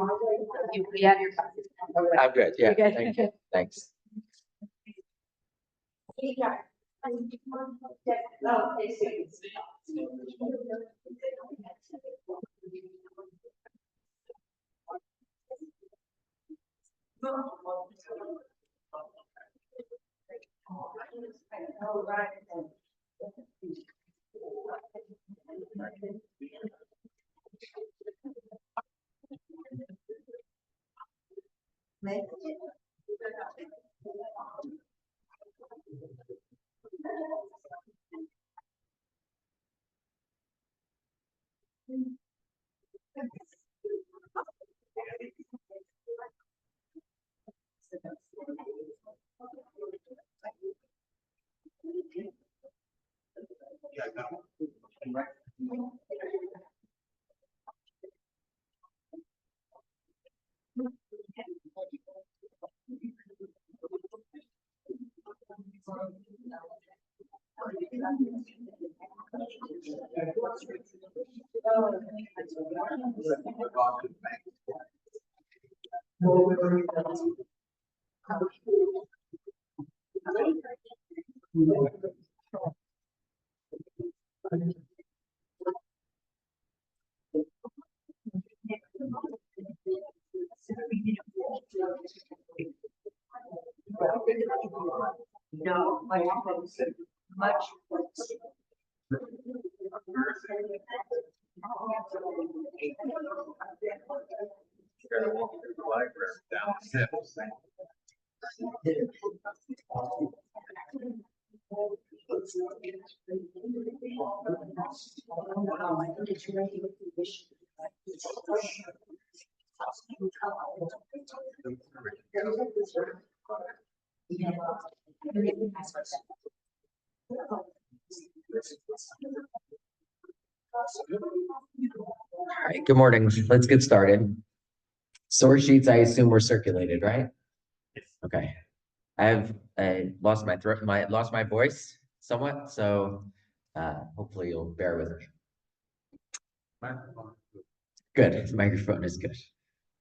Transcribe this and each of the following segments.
We have your copy. I'm good. Yeah. You're good. Thank you. Thanks. No, much. All right. Good morning. Let's get started. Source sheets, I assume, were circulated, right? Okay. I lost my throat, lost my voice somewhat, so hopefully you'll bear with me. Good. The microphone is good.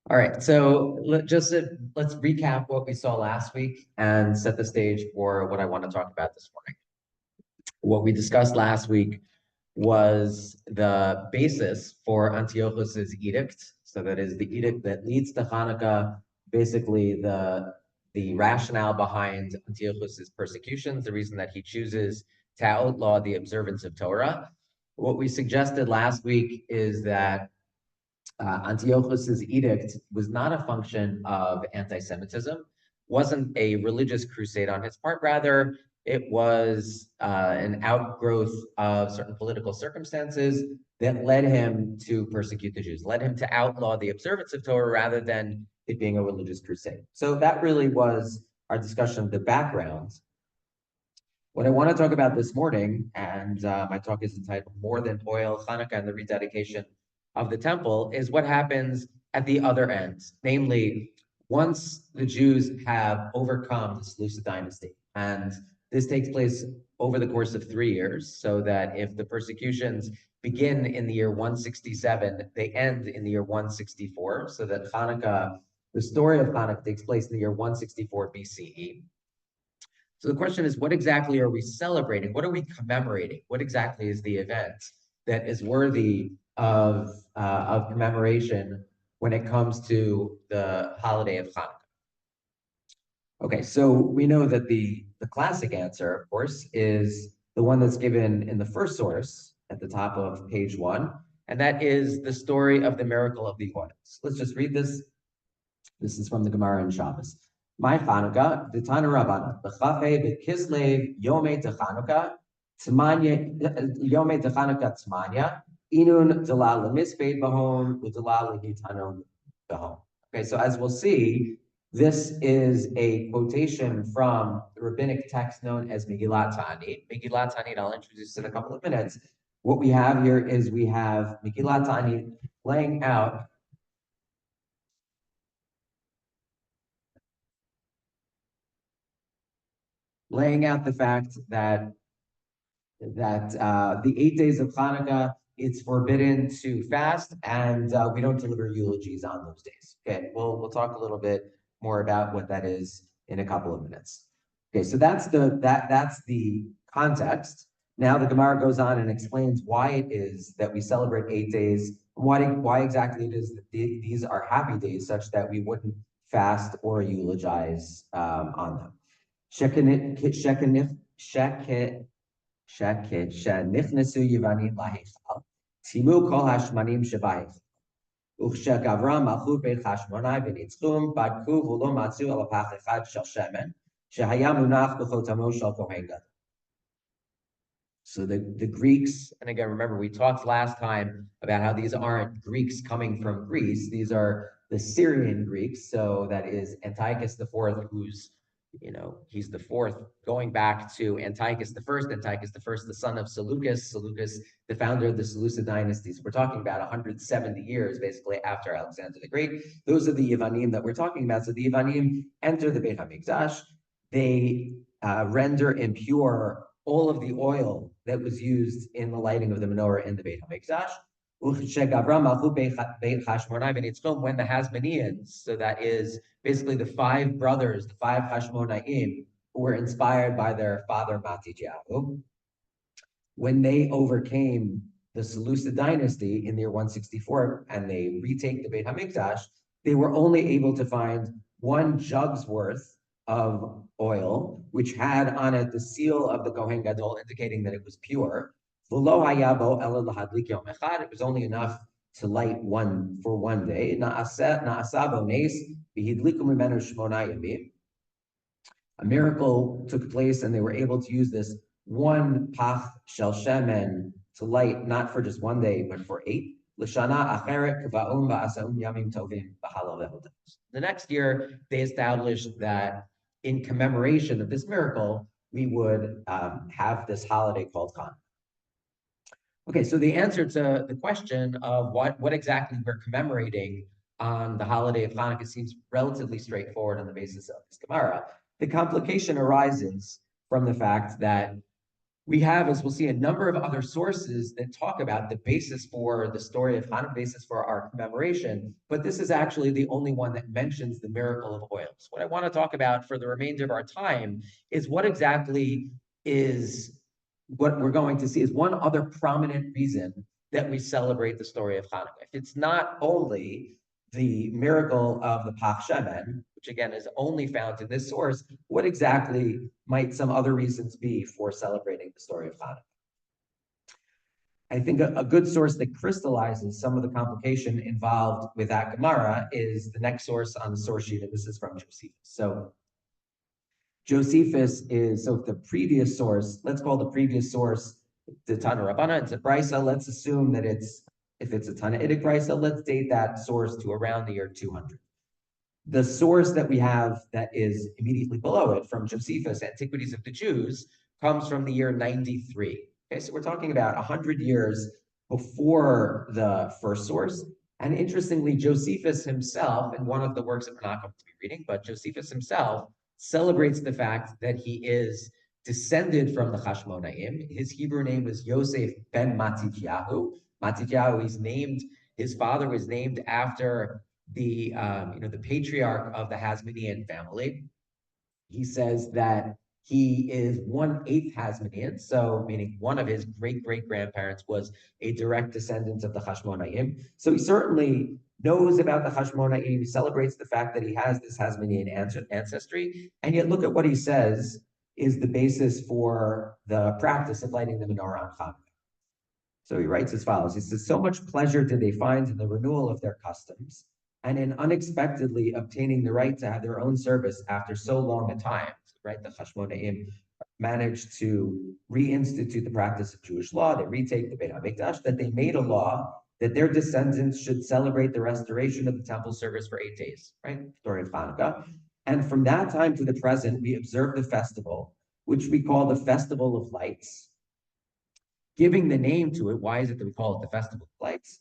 All right. So let's recap what we saw last week and set the stage for what I want to talk about this morning. What we discussed last week was the basis for Antiochus's edict. So that is the edict that leads to Chanukah, basically the rationale behind Antiochus's persecutions, the reason that he chooses to outlaw the observance of Torah. What we suggested last week is that Antiochus's edict was not a function of anti-Semitism, wasn't a religious crusade on his part. Rather, it was an outgrowth of certain political circumstances that led him to persecute the Jews, led him to outlaw the observance of Torah rather than it being a religious crusade. So that really was our discussion of the background. What I want to talk about this morning, and my talk is entitled More Than Oil, Chanukah and the Rededication of the Temple, is what happens at the other end. Namely, once the Jews have overcome the Seleucid dynasty, and this takes place over the course of 3 years, so that if the persecutions begin in the year 167, they end in the year 164, so that Chanukah, the story of Chanukah takes place in the year 164 BCE. So the question is, what exactly are we celebrating? What are we commemorating? What exactly is the event that is worthy of commemoration when it comes to the holiday of Chanukah? Okay, so we know that the classic answer, of course, is the one that's given in the first source at the top of page 1, and that is the story of the miracle of the oils. Let's just read this. This is from the Gemara in Shabbos. My Chanukah, the Tana Rabbana, the Chafe, the Kislev, Yome de Chanukah, Tzmanya, Yome de Chanukah Tzmanya, Inun Dalal Mispaid Bahom, Udalal Yitanon Bahom. Okay, so as we'll see, this is a quotation from the rabbinic text known as Megillat Ta'anit. Megillat Ta'anit, I'll introduce in a couple of minutes. What we have here is we have Megillat Ta'anit laying out the fact that the 8 days of Chanukah it's forbidden to fast, and we don't deliver eulogies on those days. Okay, we'll talk a little bit more about what that is in a couple of minutes. Okay, so that's the context. Now the Gemara goes on and explains why it is that we celebrate 8 days, why exactly it is that these are happy days, such that we wouldn't fast or eulogize on them. Shenichnesu Yivanim lahechal, timu kol hashmanim shebayich. וכשגברה מלכות בית חשמונאי וניצחום, בדקו ולא מצאו אלא פח אחד של שמן, שהיה מונח בחותמו של כהן גדול. So the Greeks, and again, remember, we talked last time about how these aren't Greeks coming from Greece. These are the Syrian Greeks. So that is Antiochus IV, who's, he's the fourth, going back to Antiochus I, the son of Seleucus, the founder of the Seleucid dynasties. We're talking about 170 years, basically, after Alexander the Great. Those are the Yevanim that we're talking about. So the Yevanim enter the Beit HaMikdash. They render impure all of the oil that was used in the lighting of the menorah in the Beit HaMikdash. When the Hasmoneans, so that is basically the 5 brothers, the 5 Hashmonaim, who were inspired by their father Matityahu, when they overcame the Seleucid dynasty in the year 164 and they retake the Beit HaMikdash, they were only able to find 1 jug's worth of oil, which had on it the seal of the Kohen Gadol, indicating that it was pure. It was only enough to light one for 1 day. A miracle took place, and they were able to use this 1 pach shel shemen to light not for just 1 day, but for 8. The next year, they established that in commemoration of this miracle, we would have this holiday called Chanukah. Okay, so the answer to the question of what exactly we're commemorating on the holiday of Hanukkah seems relatively straightforward on the basis of this Gemara. The complication arises from the fact that we have, as we'll see, a number of other sources that talk about the basis for the story of Hanukkah, basis for our commemoration, but this is actually the only one that mentions the miracle of oils. What I want to talk about for the remainder of our time is what exactly is what we're going to see is one other prominent reason that we celebrate the story of Hanukkah. If it's not only the miracle of the Pach Shemen, which again is only found in this source, what exactly might some other reasons be for celebrating the story of Hanukkah? I think a good source that crystallizes some of the complication involved with that Gemara is the next source on the source sheet, and this is from Josephus. So Josephus is, so the previous source, let's call the previous source the Tana Rabbana, it's a Brisa. Let's assume that if it's a Tanaitic Brisa, let's date that source to around the year 200. The source that we have that is immediately below it from Josephus, Antiquities of the Jews, comes from the year 93. Okay, so we're talking about 100 years before the first source. And interestingly, Josephus himself, in one of the works that we're not going to be reading, but Josephus himself celebrates the fact that he is descended from the Hashmonaim. His Hebrew name was Yosef ben Matityahu. Matityahu, his father was named after the patriarch of the Hasmonean family. He says that he is 1/8 Hasmonean, so meaning one of his great-great-grandparents was a direct descendant of the Hashmonaim. So he certainly knows about the Hashmonaim. He celebrates the fact that he has this Hasmonean ancestry, and yet look at what he says is the basis for the practice of lighting the menorah on Chanukah. So he writes as follows. He says, "So much pleasure did they find in the renewal of their customs, and in unexpectedly obtaining the right to have their own service after so long a time." Right, the Hashmonaim managed to reinstitute the practice of Jewish law. They retake the Beit HaMikdash, that they made a law that their descendants should celebrate the restoration of the temple service for 8 days, right? Story of Hanukkah. And from that time to the present, we observe the festival, which we call the Festival of Lights. Giving the name to it, why is it that we call it the Festival of Lights?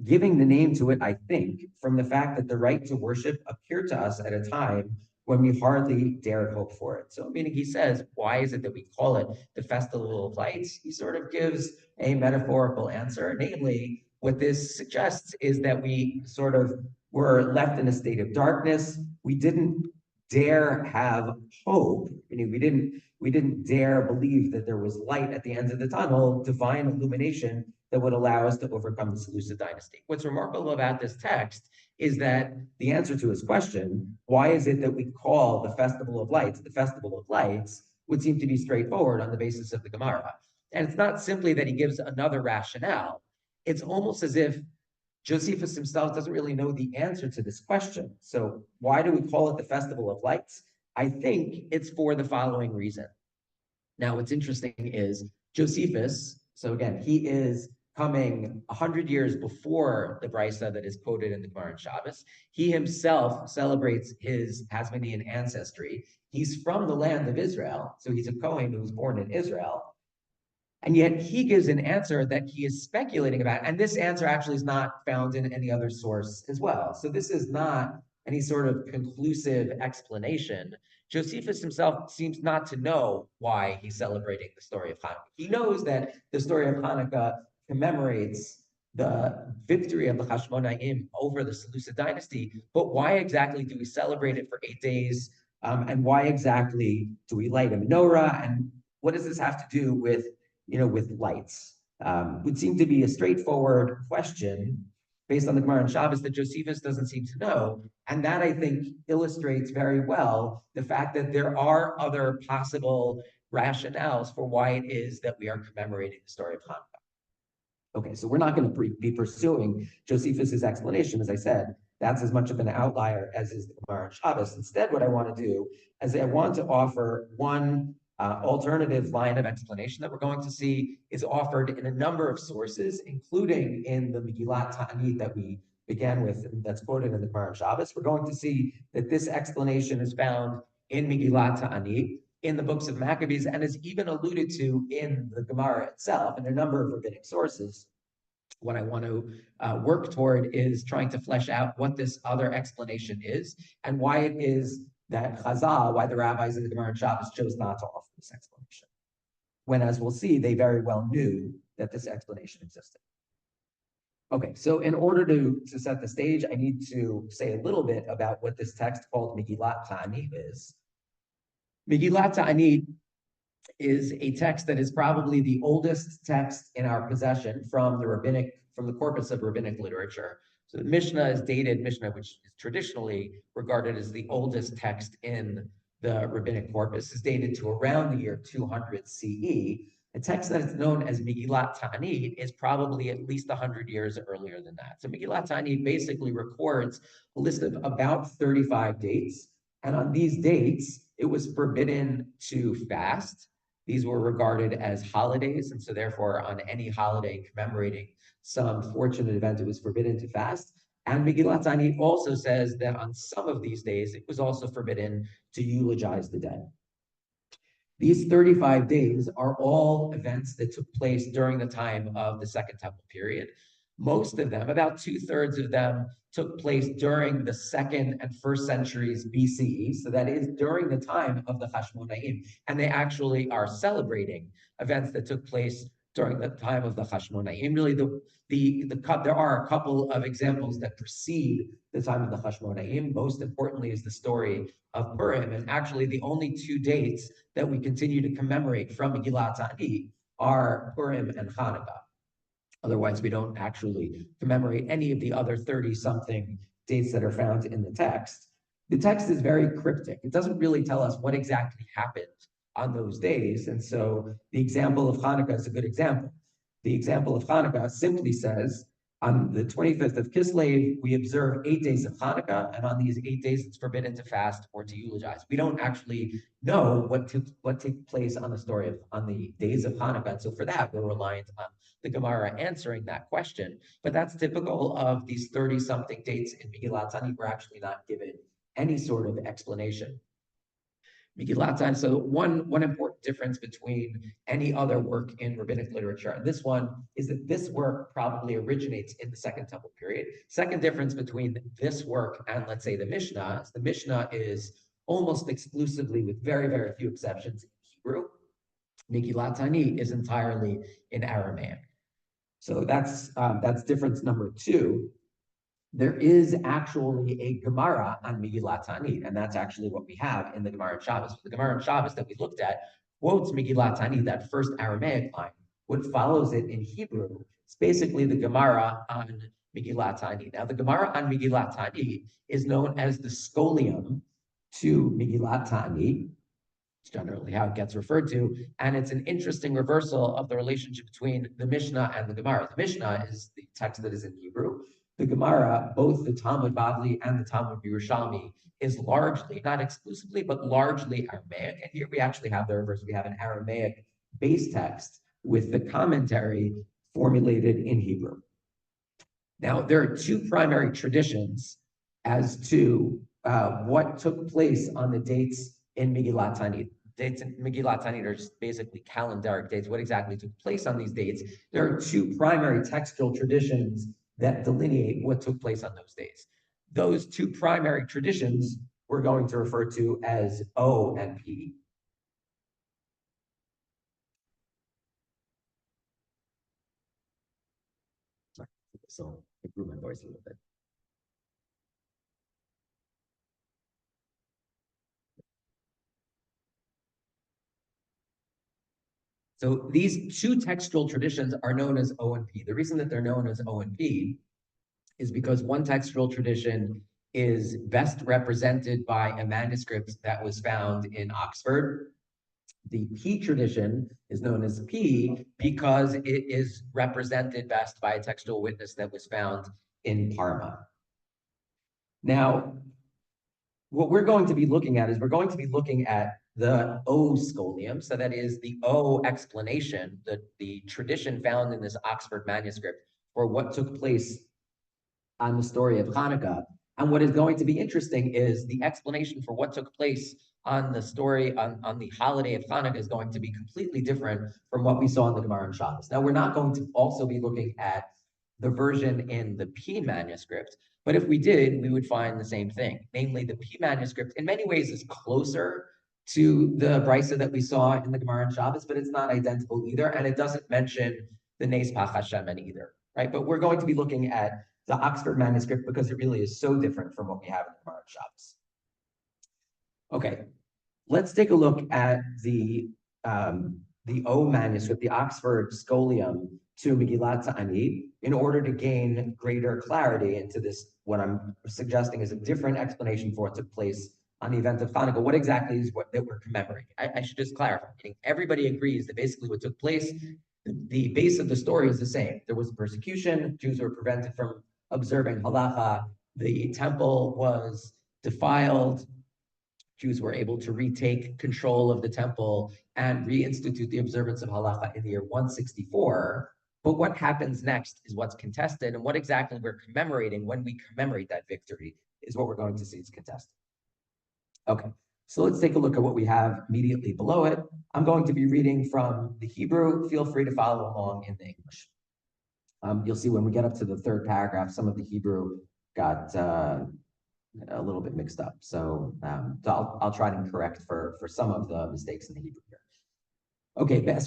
Giving the name to it, I think, from the fact that the right to worship appeared to us at a time when we hardly dared hope for it. So meaning he says, why is it that we call it the Festival of Lights? He sort of gives a metaphorical answer, namely, what this suggests is that we sort of were left in a state of darkness. We didn't dare have hope. We didn't dare believe that there was light at the end of the tunnel, divine illumination that would allow us to overcome the Seleucid dynasty. What's remarkable about this text is that the answer to his question, why is it that we call the Festival of Lights the Festival of Lights, would seem to be straightforward on the basis of the Gemara. And it's not simply that he gives another rationale. It's almost as if Josephus himself doesn't really know the answer to this question. So why do we call it the Festival of Lights? I think it's for the following reason. Now, what's interesting is Josephus, so again, he is coming 100 years before the Brisa that is quoted in the Gemara and Shabbos. He himself celebrates his Hasmonean ancestry. He's from the land of Israel, so he's a Kohen who was born in Israel. And yet he gives an answer that he is speculating about. And this answer actually is not found in any other source as well. So this is not any sort of conclusive explanation. Josephus himself seems not to know why he's celebrating the story of Hanukkah. He knows that the story of Hanukkah commemorates the victory of the Hashmonaim over the Seleucid dynasty, but why exactly do we celebrate it for 8 days? And why exactly do we light a menorah? And what does this have to do with lights? Would seem to be a straightforward question based on the Gemara and Shabbos that Josephus doesn't seem to know. And that, I think, illustrates very well the fact that there are other possible rationales for why it is that we are commemorating the story of Hanukkah. Okay, so we're not going to be pursuing Josephus's explanation. As I said, that's as much of an outlier as is the Gemara and Shabbos. Instead, what I want to do is I want to offer one alternative line of explanation that we're going to see is offered in a number of sources, including in the Megillat Ta'anit that we began with, that's quoted in the Gemara and Shabbos. We're going to see that this explanation is found in Megillat Ta'anit, in the books of Maccabees, and is even alluded to in the Gemara itself, in a number of rabbinic sources. What I want to work toward is trying to flesh out what this other explanation is and why it is that Chazal, why the rabbis in the Gemara and Shabbos chose not to offer this explanation, when, as we'll see, they very well knew that this explanation existed. Okay, so in order to set the stage, I need to say a little bit about what this text called Megillat Ta'anit is. Megillat Ta'anit is a text that is probably the oldest text in our possession from the corpus of rabbinic literature. So the Mishnah is dated, Mishnah, which is traditionally regarded as the oldest text in the rabbinic corpus, is dated to around the year 200 CE. A text that is known as Megillat Ta'anit is probably at least 100 years earlier than that. So Megillat Ta'anit basically records a list of about 35 dates. And on these dates, it was forbidden to fast. These were regarded as holidays. And so therefore, on any holiday commemorating some fortunate event, it was forbidden to fast. And Megillat Ta'anit also says that on some of these days, it was also forbidden to eulogize the dead. These 35 days are all events that took place during the time of the Second Temple period. Most of them, about 2/3 of them, took place during the 2nd and 1st centuries BCE. So that is during the time of the Hashmonaim. And they actually are celebrating events that took place during the time of the Hashmonaim. Really, there are a couple of examples that precede the time of the Hashmonaim. Most importantly is the story of Purim. And actually, the only 2 dates that we continue to commemorate from Megillat Ta'anit are Purim and Chanukah. Otherwise, we don't actually commemorate any of the other 30-something dates that are found in the text. The text is very cryptic. It doesn't really tell us what exactly happened on those days. And so the example of Hanukkah is a good example. The example of Hanukkah simply says, on the 25th of Kislev, we observe 8 days of Hanukkah, and on these 8 days, it's forbidden to fast or to eulogize. We don't actually know what took place on the days of Hanukkah. And so for that, we're reliant on the Gemara answering that question. But that's typical of these 30-something dates in Megillat Ta'anit. We're actually not given any sort of explanation. Megillat Ta'anit, so one important difference between any other work in rabbinic literature and this one is that this work probably originates in the Second Temple period. Second difference between this work and, let's say, the Mishnah is almost exclusively, with very, very few exceptions, in Hebrew. Megillat Ta'anit is entirely in Aramaic. So that's difference number two. There is actually a Gemara on Megillat Ta'anit, and that's actually what we have in the Gemara in Shabbos. The Gemara in Shabbos that we looked at quotes Megillat Ta'anit, that first Aramaic line. What follows it in Hebrew is basically the Gemara on Megillat Ta'anit. Now, the Gemara on Megillat Ta'anit is known as the scholium to Megillat Ta'anit. It's generally how it gets referred to, and it's an interesting reversal of the relationship between the Mishnah and the Gemara. The Mishnah is the text that is in Hebrew. The Gemara, both the Talmud Bavli and the Talmud Yerushalmi, is largely, not exclusively, but largely Aramaic. And here we actually have the reverse. We have an Aramaic base text with the commentary formulated in Hebrew. Now, there are two primary traditions as to what took place on the dates in Megillat Ta'anit. Dates in Megillat Ta'anit are just basically calendaric dates. What exactly took place on these dates? There are two primary textual traditions that delineate what took place on those days. Those two primary traditions we're going to refer to as O and P. So improve my voice a little bit. So these two textual traditions are known as O and P. The reason that they're known as O and P is because one textual tradition is best represented by a manuscript that was found in Oxford. The P tradition is known as P because it is represented best by a textual witness that was found in Parma. Now, what we're going to be looking at is we're going to be looking at the O scholium, so that is the O explanation, the tradition found in this Oxford manuscript for what took place on the story of Chanukah. And what is going to be interesting is the explanation for what took place on the story, on the holiday of Chanukah, is going to be completely different from what we saw in the Gemara and Shabbos. Now, we're not going to also be looking at the version in the P manuscript, but if we did, we would find the same thing. Namely, the P manuscript in many ways is closer to the brisa that we saw in the Gemara and Shabbos, but it's not identical either, and it doesn't mention the Nes Pach Hashem either, right? But we're going to be looking at the Oxford manuscript because it really is so different from what we have in the Gemara and Shabbos. Okay, let's take a look at the O manuscript, the Oxford scholium to Megillat Ta'anit, in order to gain greater clarity into this, what I'm suggesting is a different explanation for what took place on the event of Chanukah. What exactly is what that we're commemorating? I should just clarify. Everybody agrees that basically what took place, the base of the story is the same. There was persecution. Jews were prevented from observing halacha. The temple was defiled. Jews were able to retake control of the temple and reinstitute the observance of halacha in the year 164. But what happens next is what's contested, and what exactly we're commemorating when we commemorate that victory is what we're going to see is contested. Okay, so let's take a look at what we have immediately below it. I'm going to be reading from the Hebrew. Feel free to follow along in the English. You'll see when we get up to the third paragraph, some of the Hebrew got a little bit mixed up. So I'll try to correct for some of the mistakes in the Hebrew here. Okay, that's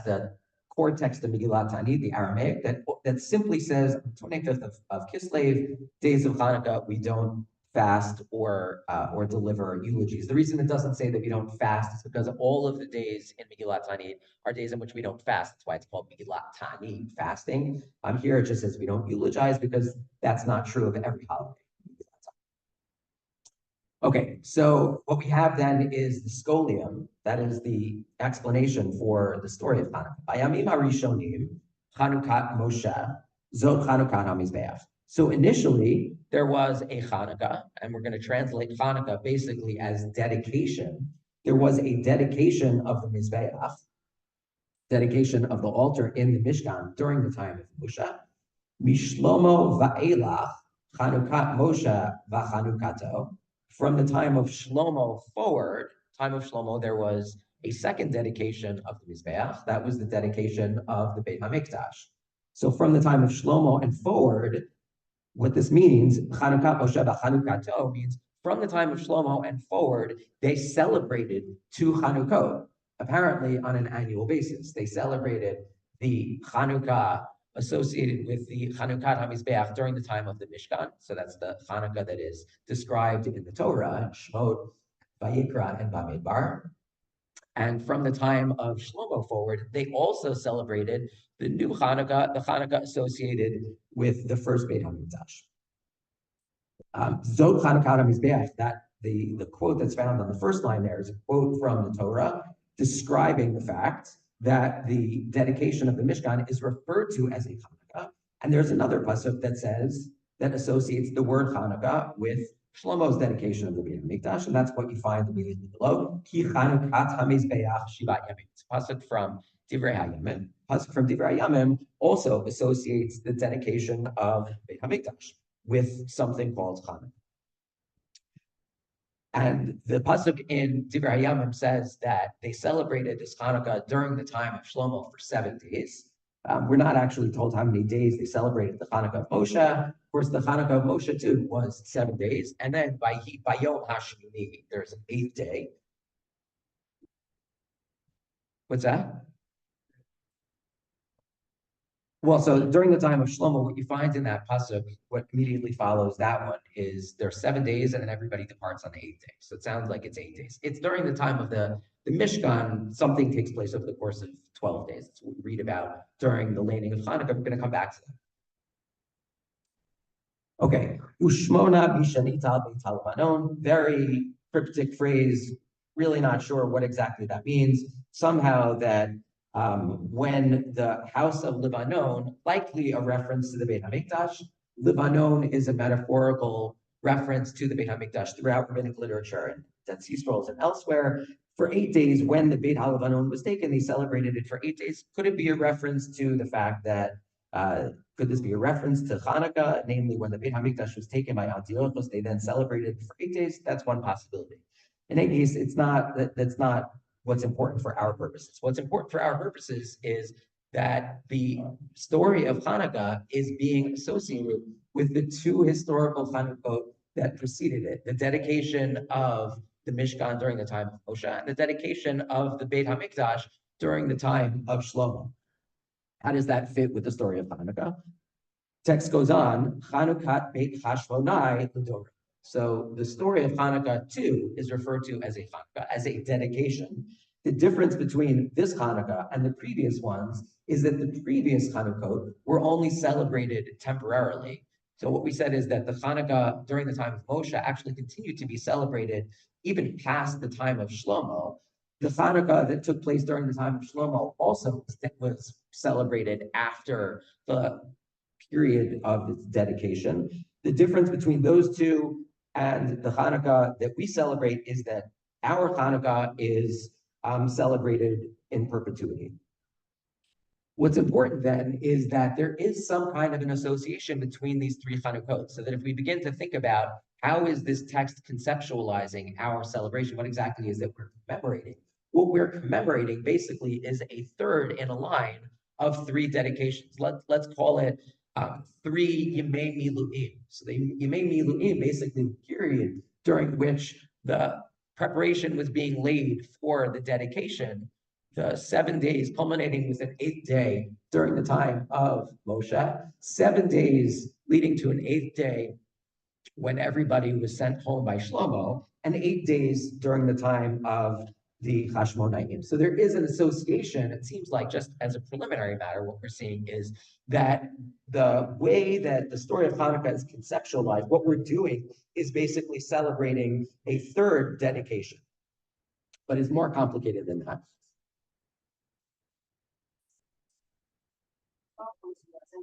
the core text of Megillat Ta'anit, the Aramaic, that simply says, 25th of Kislev, days of Chanukah, we don't fast or deliver eulogies. The reason it doesn't say that we don't fast is because all of the days in Megillat Ta'anit are days in which we don't fast. That's why it's called Megillat Ta'anit, fasting. Here it just says we don't eulogize because that's not true of every holiday. Okay, so what we have then is the scholium, that is the explanation for the story of Chanukah. Bayamim harishonim, Chanukah Moshe, zot Chanukah hamizbeach. So initially, there was a Chanukah, and we're going to translate Chanukah basically as dedication. There was a dedication of the Mizbeach, dedication of the altar in the Mishkan during the time of Moshe. Mishlomo va'elach, Chanukah Moshe va'chanukato. From the time of Shlomo forward, there was a second dedication of the Mizbeach. That was the dedication of the Beit HaMikdash. So from the time of Shlomo and forward, What this means, Chanukah Moshe Chanukato, means from the time of Shlomo and forward, they celebrated two Chanukkot, apparently on an annual basis. They celebrated the Chanukah associated with the Chanukah HaMizbeach during the time of the Mishkan. So that's the Chanukah that is described in the Torah, Shmot, Vayikra, and Bamidbar. And from the time of Shlomo forward, they also celebrated the new Hanukkah, the Hanukkah associated with the first Beit HaMikdash. Zot Chanukah HaMizbeach, that the quote that's found on the first line there is a quote from the Torah describing the fact that the dedication of the Mishkan is referred to as a Hanukkah. And there's another pasuk that associates the word Hanukkah with Shlomo's dedication of the Beit HaMikdash, and that's what you find immediately below. Ki Chanukat HaMizbeach Shivat Yamim. It's a pasuk from Divrei HaYamim. Pasuk from Divrei HaYamim also associates the dedication of Beit HaMikdash with something called Hanukkah. And the pasuk in Divrei HaYamim says that they celebrated this Hanukkah during the time of Shlomo for 7 days. We're not actually told how many days they celebrated the Hanukkah of Moshe. Of course, the Hanukkah of Moshe too was 7 days, and then by Yom HaShmini, there's an 8th day. What's that? Well, so during the time of Shlomo, what you find in that pasuk, what immediately follows that one is there's 7 days, and then everybody departs on the 8th day. So it sounds like it's 8 days. It's during the time of the Mishkan, something takes place over the course of 12 days. That's what we read about during the laning of Hanukkah. We're going to come back to that. Okay, Ushmona Bishanita Beital Banon, very cryptic phrase, really not sure what exactly that means. Somehow that when the house of Lebanon, likely a reference to the Beit HaMikdash, Lebanon is a metaphorical reference to the Beit HaMikdash throughout rabbinic literature and Dead Sea Scrolls and elsewhere. For 8 days, when the Beit HaLebanon was taken, they celebrated it for 8 days. Could it be a reference to the fact that, could this be a reference to Chanukah, namely when the Beit HaMikdash was taken by Antiochus, they then celebrated for 8 days? That's one possibility. In any case, that's not what's important for our purposes. What's important for our purposes is that the story of Hanukkah is being associated with the two historical Chanukkot that preceded it, the dedication of the Mishkan during the time of Moshe and the dedication of the Beit HaMikdash during the time of Shlomo. How does that fit with the story of Hanukkah? Text goes on, Chanukah Beit Hashmonai L'Dorah. So the story of Hanukkah too is referred to as a Hanukkah, as a dedication. The difference between this Hanukkah and the previous ones is that the previous Hanukkot were only celebrated temporarily. So what we said is that the Hanukkah during the time of Moshe actually continued to be celebrated even past the time of Shlomo. The Chanukah that took place during the time of Shlomo also was celebrated after the period of its dedication. The difference between those two and the Chanukah that we celebrate is that our Chanukah is celebrated in perpetuity. What's important then is that there is some kind of an association between these three Chanukkot, so that if we begin to think about how is this text conceptualizing our celebration, what exactly is it we're commemorating? What we're commemorating basically is a third in a line of 3 dedications. Let's call it 3 Yemei Miluim. So the Yemei Miluim, basically the period during which the preparation was being laid for the dedication, the 7 days culminating with an 8th day during the time of Moshe, 7 days leading to an 8th day when everybody was sent home by Shlomo, and 8 days during the time of the Hashmonaim. So there is an association. It seems like, just as a preliminary matter, what we're seeing is that the way that the story of Hanukkah is conceptualized, what we're doing is basically celebrating a third dedication, but it's more complicated than that.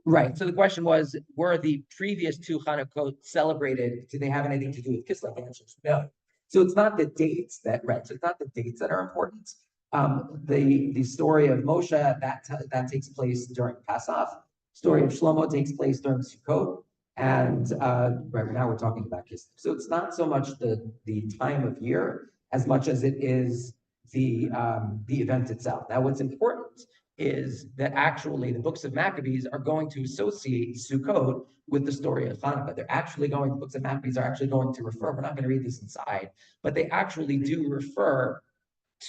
Right. So the question was, were the previous 2 Hanukkot celebrated? Did they have anything to do with Kislev? The answer is no. So it's not the dates that, right? So it's not the dates that are important. The story of Moshe that takes place during Pasach. Story of Shlomo takes place during Sukkot, and right now we're talking about Kislev. So it's not so much the time of year as much as it is the event itself. Now, what's important is that actually the books of Maccabees are going to associate Sukkot with the story of Hanukkah. The books of Maccabees are actually going to refer, we're not going to read this inside, but they actually do refer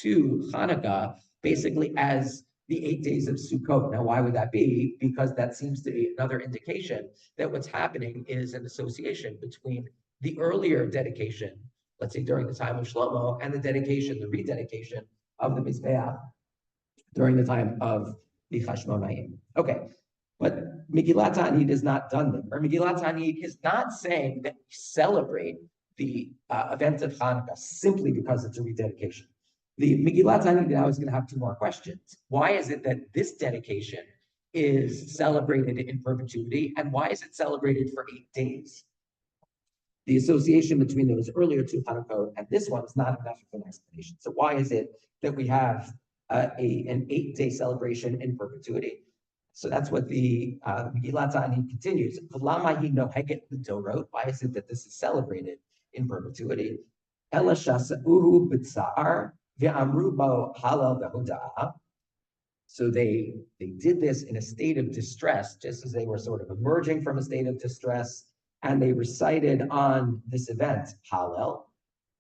to Hanukkah basically as the 8 days of Sukkot. Now, why would that be? Because that seems to be another indication that what's happening is an association between the earlier dedication, let's say during the time of Shlomo, and the rededication of the Mizbeach during the time of the Chashmonaim. Okay, but Megillat Ta'anit is not done there. Megillat Ta'anit is not saying that we celebrate the event of Hanukkah simply because it's a rededication. The Megillat Ta'anit now is going to have two more questions. Why is it that this dedication is celebrated in perpetuity, and why is it celebrated for 8 days? The association between those earlier two Hanukkah and this one is not enough of an explanation. So why is it that we have an 8-day celebration in perpetuity? So that's what the Megillat Ta'anit continues. Why is it that this is celebrated in perpetuity? So they did this in a state of distress, just as they were sort of emerging from a state of distress, and they recited on this event Hallel.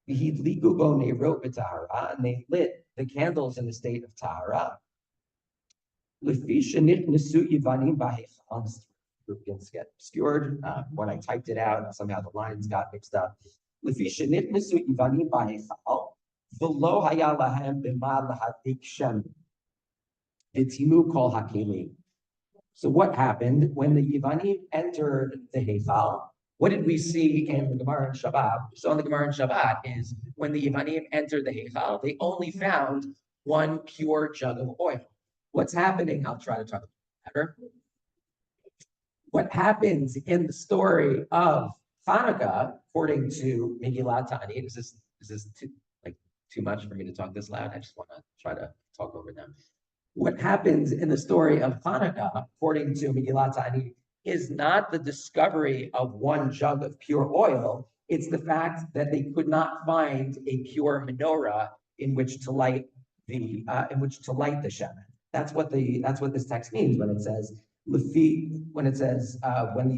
And they lit the candles in the state of Tahara. Gets get obscured. When I typed it out, somehow the lines got mixed up. So what happened when the Yevanim entered the Heichal? What did we see in the Gemara and Shabbat? So in the Gemara and Shabbat is when the Yevanim entered the Heichal, they only found one pure jug of oil. What's happening? I'll try to talk better. What happens in the story of Chanukah, according to Megillat Ta'anit, is this too much for me to talk this loud? I just want to try to talk over them. What happens in the story of Chanukah, according to Megillat Ta'anit, is not the discovery of one jug of pure oil. It's the fact that they could not find a pure menorah in which to light the shemen. That's what this text means when it says when the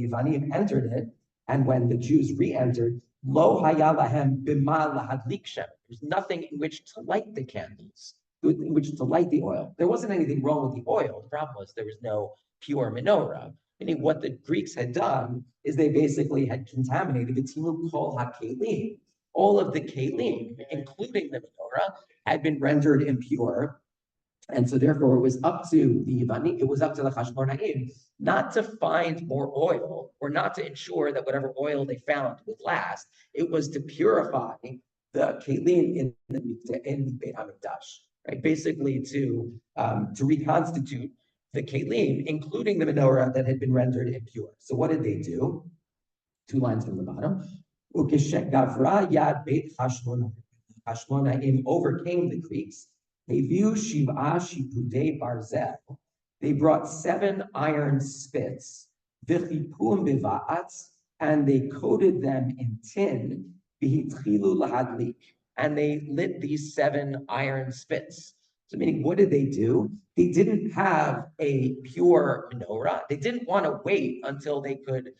Yevanim entered it and when the Jews re-entered, lo haya lahem bima lahadlik shem. There's nothing in which to light the candles, in which to light the oil. There wasn't anything wrong with the oil. The problem was there was no pure menorah. Meaning what the Greeks had done is they basically had contaminated the timu kol hakelim. All of the kelim, including the menorah, had been rendered impure. And so therefore it was up to the Yevani, it was up to the Chashmonaim not to find more oil or not to ensure that whatever oil they found would last. It was to purify the kelim in the Beit HaMikdash, right? Basically to reconstitute the kelim, including the menorah that had been rendered impure. So what did they do? 2 lines from the bottom. Ukeshek yad Beit Hashmonaim overcame the Greeks. They view Shiv'a Shipudei Barzel. They brought 7 iron spits, V'chipum biva'atz, and they coated them in tin, V'hitchilu lahadlik, and they lit these 7 iron spits. So meaning, what did they do? They didn't have a pure menorah. They didn't want to wait until they could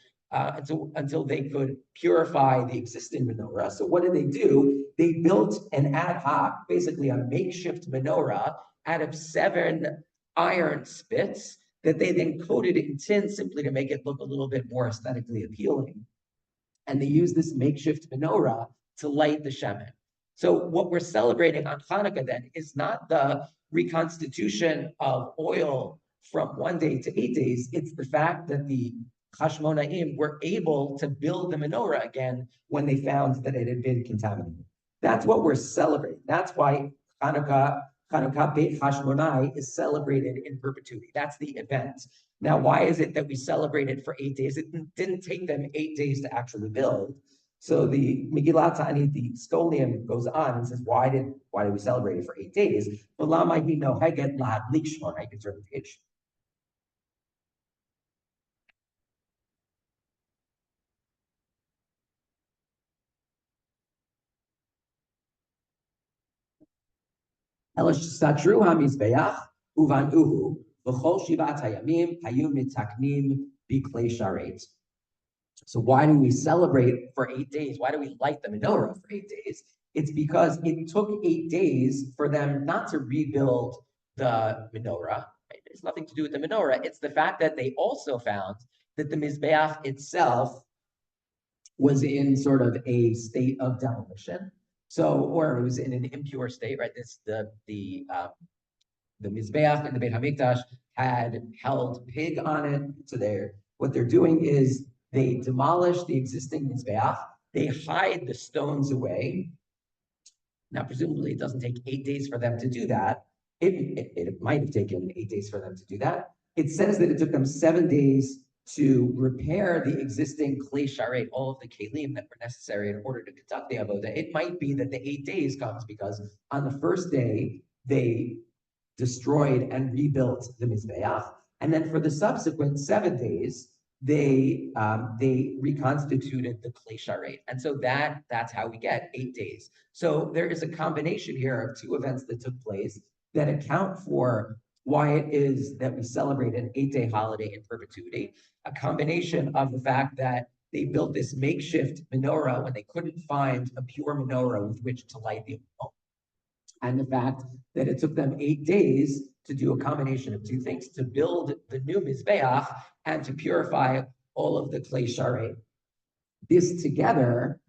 purify the existing menorah. So what did they do? They built an ad hoc, basically a makeshift menorah out of 7 iron spits that they then coated in tin simply to make it look a little bit more aesthetically appealing. And they used this makeshift menorah to light the shemen. So what we're celebrating on Hanukkah then is not the reconstitution of oil from 1 day to 8 days. It's the fact that the Chashmonaim were able to build the menorah again when they found that it had been contaminated. That's what we're celebrating. That's why Chanukah Beit Hashmonai is celebrated in perpetuity. That's the event. Now, why is it that we celebrate it for 8 days? It didn't take them 8 days to actually build. So the Megillat Ta'anit, the Scholium, goes on and says, why did we celebrate it for 8 days? I can turn the page. Uvan uhu, v'chol shivat hayamim hayu mitaknim biklei sharet. So why do we celebrate for 8 days? Why do we light the menorah for 8 days? It's because it took 8 days for them not to rebuild the menorah. Right? It's nothing to do with the menorah. It's the fact that they also found that the Mizbeach itself was in sort of a state of demolition. So, or it was in an impure state, right? The Mizbeach and the Beit Hamikdash had held pig on it. So what they're doing is they demolish the existing Mizbeach, they hide the stones away. Now, presumably, it doesn't take 8 days for them to do that. It might have taken 8 days for them to do that. It says that it took them 7 days to repair the existing klei sharet, all of the kelim that were necessary in order to conduct the avodah. It might be that the 8 days comes because on the first day they destroyed and rebuilt the Mizbeach. And then for the subsequent 7 days, they reconstituted the Klei Sharet. And so that's how we get 8 days. So there is a combination here of two events that took place that account for why it is that we celebrate an 8-day holiday in perpetuity. A combination of the fact that they built this makeshift menorah when they couldn't find a pure menorah with which to light the home, and the fact that it took them 8 days to do a combination of two things, to build the new Mizbeach and to purify all of the Klei Sharet. This together,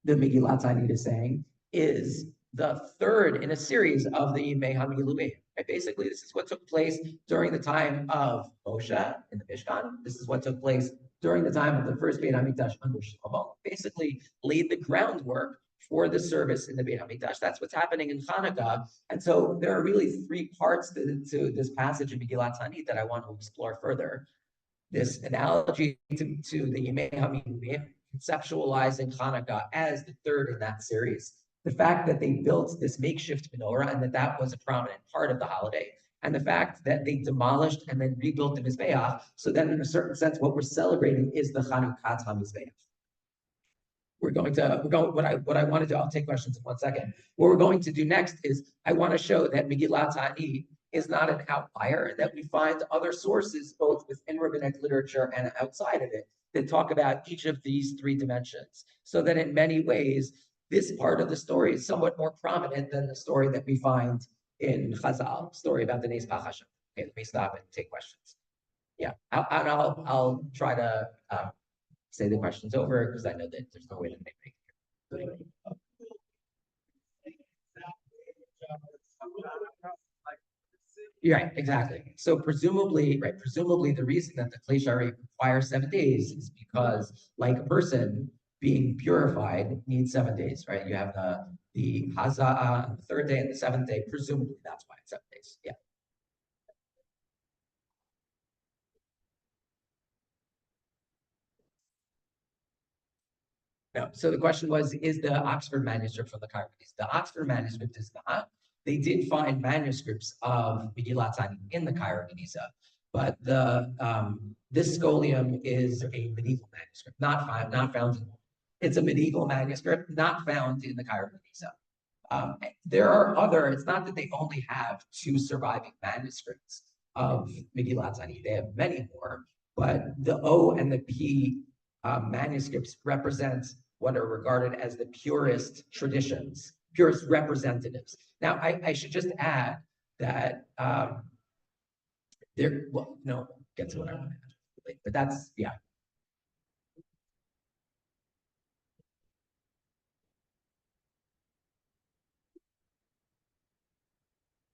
the Megillat Ta'anit is saying, is the third in a series of the Yimei HaMiluim. Right? Basically, this is what took place during the time of Moshe in the Mishkan. This is what took place during the time of the first Beit HaMikdash under Shlomo. Basically, laid the groundwork for the service in the Beit HaMikdash. That's what's happening in Chanukah. And so there are really three parts to this passage in Megillat Ta'anit that I want to explore further. This analogy to the Yimei HaMiluim, conceptualizing Chanukah as the third in that series. The fact that they built this makeshift menorah and that was a prominent part of the holiday. And the fact that they demolished and then rebuilt the Mizbeach. So then in a certain sense, what we're celebrating is the Chanukah HaMizbeach. What I want to do, I'll take questions in 1 second. What we're going to do next is I want to show that Megillat Ta'anit is not an outlier, that we find other sources, both within rabbinic literature and outside of it, that talk about each of these three dimensions. So that in many ways, this part of the story is somewhat more prominent than the story that we find in Chazal, story about the Nes Pach Hashem. Okay, let me stop and take questions. Yeah, I'll try to say the questions over because I know that there's no way to make it. Right, exactly. So presumably the reason that the Klei Sharet requires 7 days is because, like a person being purified needs 7 days, right? You have the Haza'ah on the 3rd day and the 7th day. Presumably that's why it's 7 days. Yeah. No. So the question was, is the Oxford manuscript from the Cairo? The Oxford manuscript is not. They did find manuscripts of Megillat Ta'anit in the Cairo Geniza, but this scholium is a medieval manuscript, not found. It's a medieval manuscript, not found in the Cairo Geniza. There are other. It's not that they only have 2 surviving manuscripts of Megillat Ta'anit. They have many more, but the O and the P manuscripts represent what are regarded as the purest traditions, purest representatives. Now, I should just add that get to what I want to add, but that's, yeah.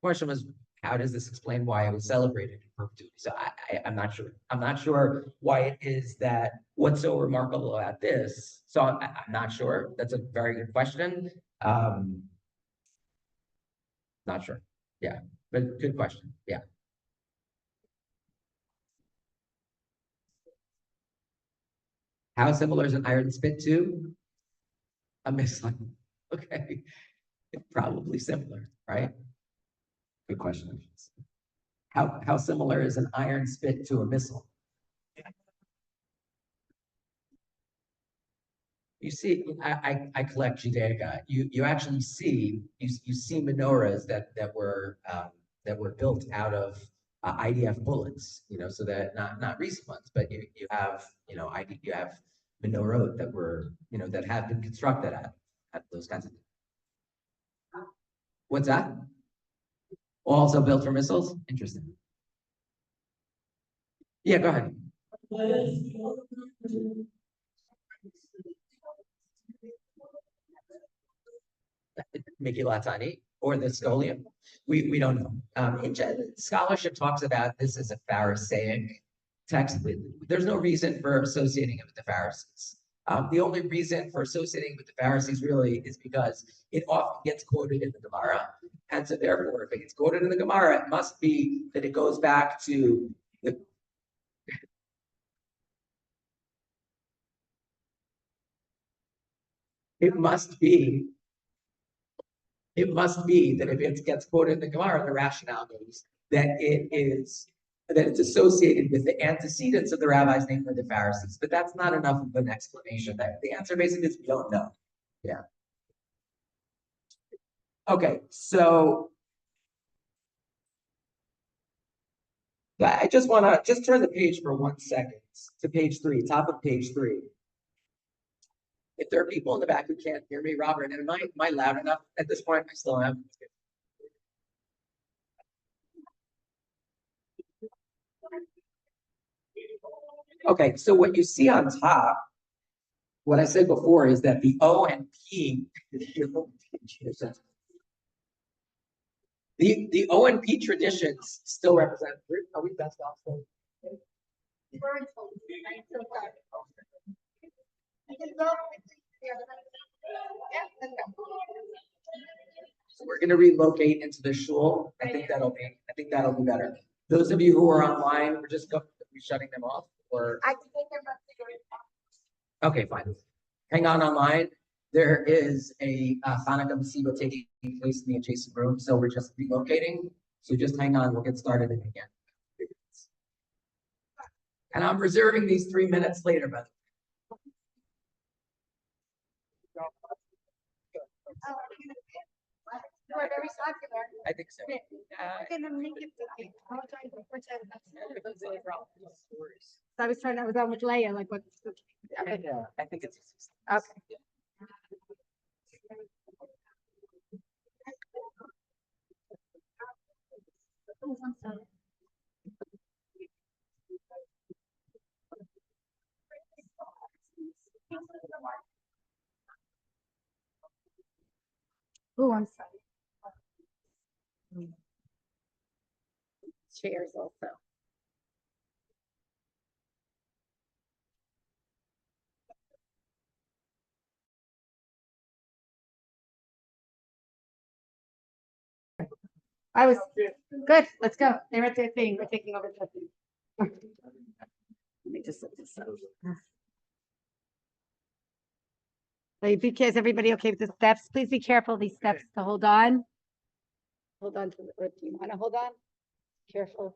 Question was, how does this explain why it was celebrated in perpetuity? So I'm not sure. I'm not sure why it is that what's so remarkable about this. So I'm not sure. That's a very good question. Not sure. Yeah, but good question. Yeah. How similar is an iron spit to a missile? Okay, probably similar, right? Good question. How similar is an iron spit to a missile? You see, I collect Judaica. You actually see you see menorahs that were that were built out of IDF bullets, so that not recent ones, but you have, you have menorot that were, that have been constructed at those kinds of things. What's that? Also built for missiles? Interesting. Yeah, go ahead. Mikilatani or the Scholium. We don't know. Scholarship talks about this as a Pharisaic text. There's no reason for associating it with the Pharisees. The only reason for associating with the Pharisees really is because it often gets quoted in the Gemara. And so therefore, if it gets quoted in the Gemara, it must be that it goes back to the it must be that if it gets quoted in the Gemara, the rationale goes that it's associated with the antecedents of the rabbis, namely the Pharisees. But that's not enough of an explanation. The answer basically is we don't know. Yeah. Okay, so I just want to just turn the page for 1 second to page 3, top of page 3. If there are people in the back who can't hear me, Robert, am I loud enough at this point? I still am. Okay, so what you see on top, what I said before is that the O and P, the O and P traditions still represent. Are we best off? So we're going to relocate into the shul. I think that'll be better. Those of you who are online, we're just going to be shutting them off, or I can take them up. Okay, fine. Hang on online. There is a Chanukah Masiba taking place in the adjacent room, so we're just relocating. So just hang on. We'll get started again. And I'm reserving these 3 minutes later, by the way. I think so. I was on with Leia, like what? Yeah, I think it's Okay. Oh, I'm sorry. Chairs also. I was good. Let's go. They're at their thing. We're taking over the thing. Let me just look this up. Because everybody okay with the steps? Please be careful of these steps to hold on. Hold on to the, or do you want to hold on? Careful.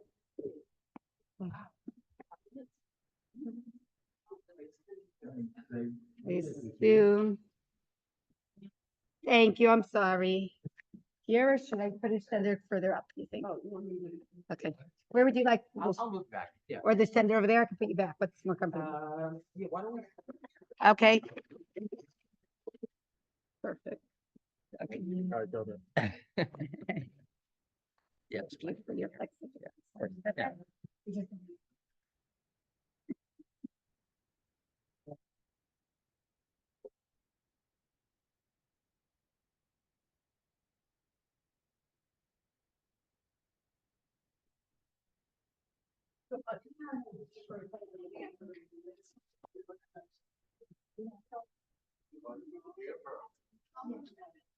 Please do. Thank you. I'm sorry. Here, or should I put it center further up, you think? Okay. Where would you like? I'll move back. Yeah. Or the center over there? I can put you back. What's more comfortable? Yeah, why don't we? Okay. Perfect. Okay. Yeah. For your flexibility. Yeah.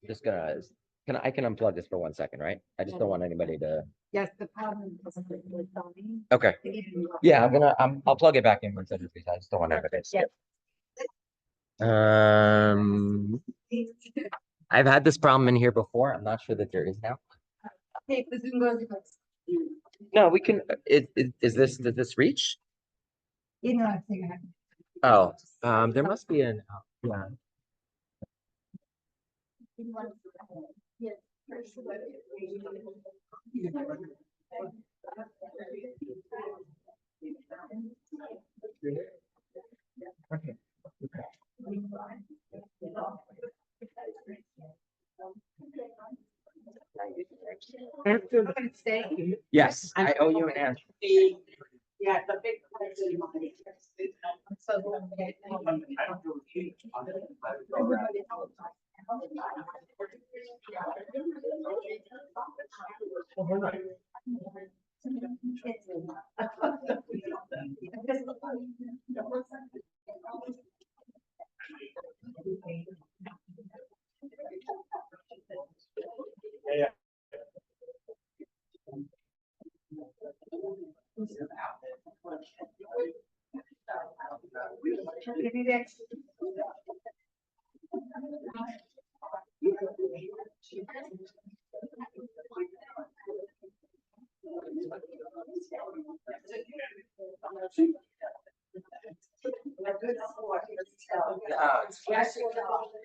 Just gonna, I can unplug this for 1 second, right? I just don't want anybody to. Yes, the problem is. Okay. Yeah, I'll plug it back in once I do this. I just don't want anybody to skip. I've had this problem in here before. I'm not sure that there is now. Okay, the Zoom goes. No, we can, does this reach? You know, I think I have. Oh, there must be an, yeah. Yes, I owe you an answer. Yeah, the big question.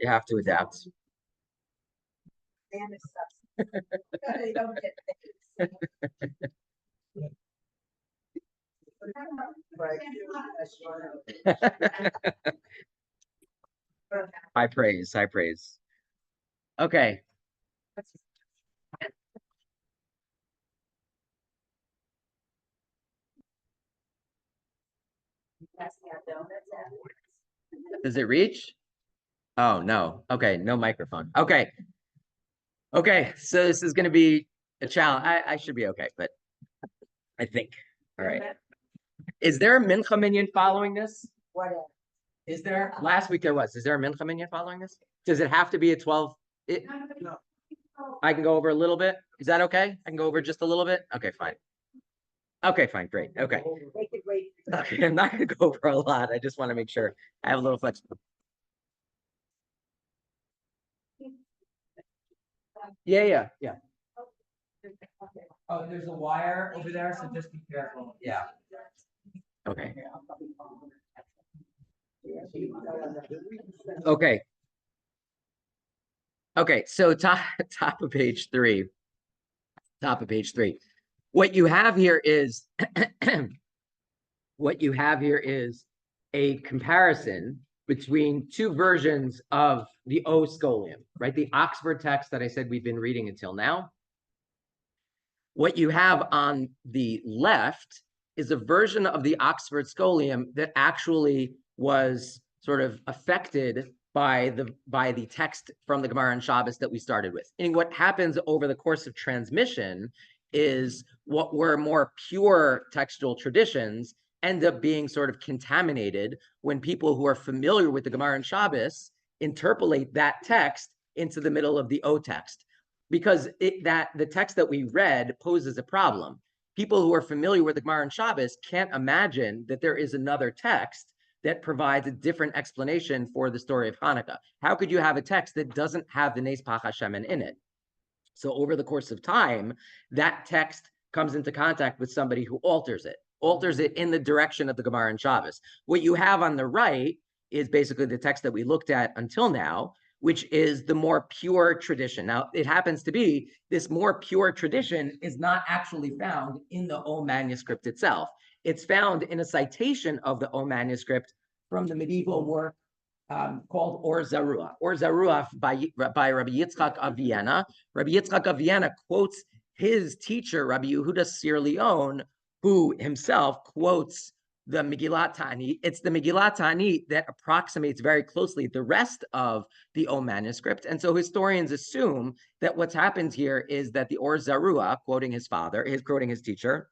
You have to adapt. High praise, high praise. Okay. Does it reach? Oh, no. Okay, no microphone. Okay. Okay, so this is going to be a challenge. I should be okay, but I think. All right. Is there a mincha minyan following this? Whatever. Is there? Last week there was. Is there a mincha minyan following this? Does it have to be a 12? I can go over a little bit. Is that okay? I can go over just a little bit? Okay, fine. Okay, fine, great. Okay. Okay, I'm not gonna go over a lot. I just want to make sure I have a little flexibility. Yeah. Oh, there's a wire over there, so just be careful. Yeah. Okay. Okay. Okay, so top of page 3. Top of page 3. What you have here is a comparison between two versions of the O Scholium, right? The Oxford text that I said we've been reading until now. What you have on the left is a version of the Oxford Scholium that actually was sort of affected by the text from the Gemara and Shabbos that we started with. And what happens over the course of transmission is what were more pure textual traditions end up being sort of contaminated when people who are familiar with the Gemara and Shabbos interpolate that text into the middle of the O text. Because the text that we read poses a problem. People who are familiar with the Gemara and Shabbos can't imagine that there is another text that provides a different explanation for the story of Hanukkah. How could you have a text that doesn't have the Nes Pach HaShemen in it? So over the course of time, that text comes into contact with somebody who alters it in the direction of the Gemara and Shabbos. What you have on the right is basically the text that we looked at until now, which is the more pure tradition. Now, it happens to be this more pure tradition is not actually found in the O manuscript itself. It's found in a citation of the O manuscript from the medieval work called Or Zarua. Or Zarua by Rabbi Yitzchak of Vienna. Rabbi Yitzchak of Vienna quotes his teacher, Rabbi Yehuda Sir Leon, who himself quotes the Megillat Ta'anit. It's the Megillat Ta'anit that approximates very closely the rest of the O manuscript. And so historians assume that what's happened here is that the Or Zarua, quoting his teacher,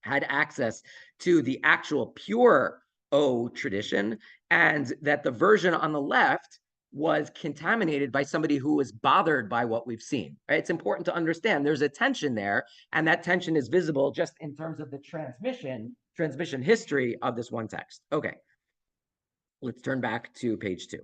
had access to the actual pure O tradition, and that the version on the left was contaminated by somebody who was bothered by what we've seen. Right? It's important to understand there's a tension there, and that tension is visible just in terms of the transmission history of this one text. Okay, let's turn back to page 2.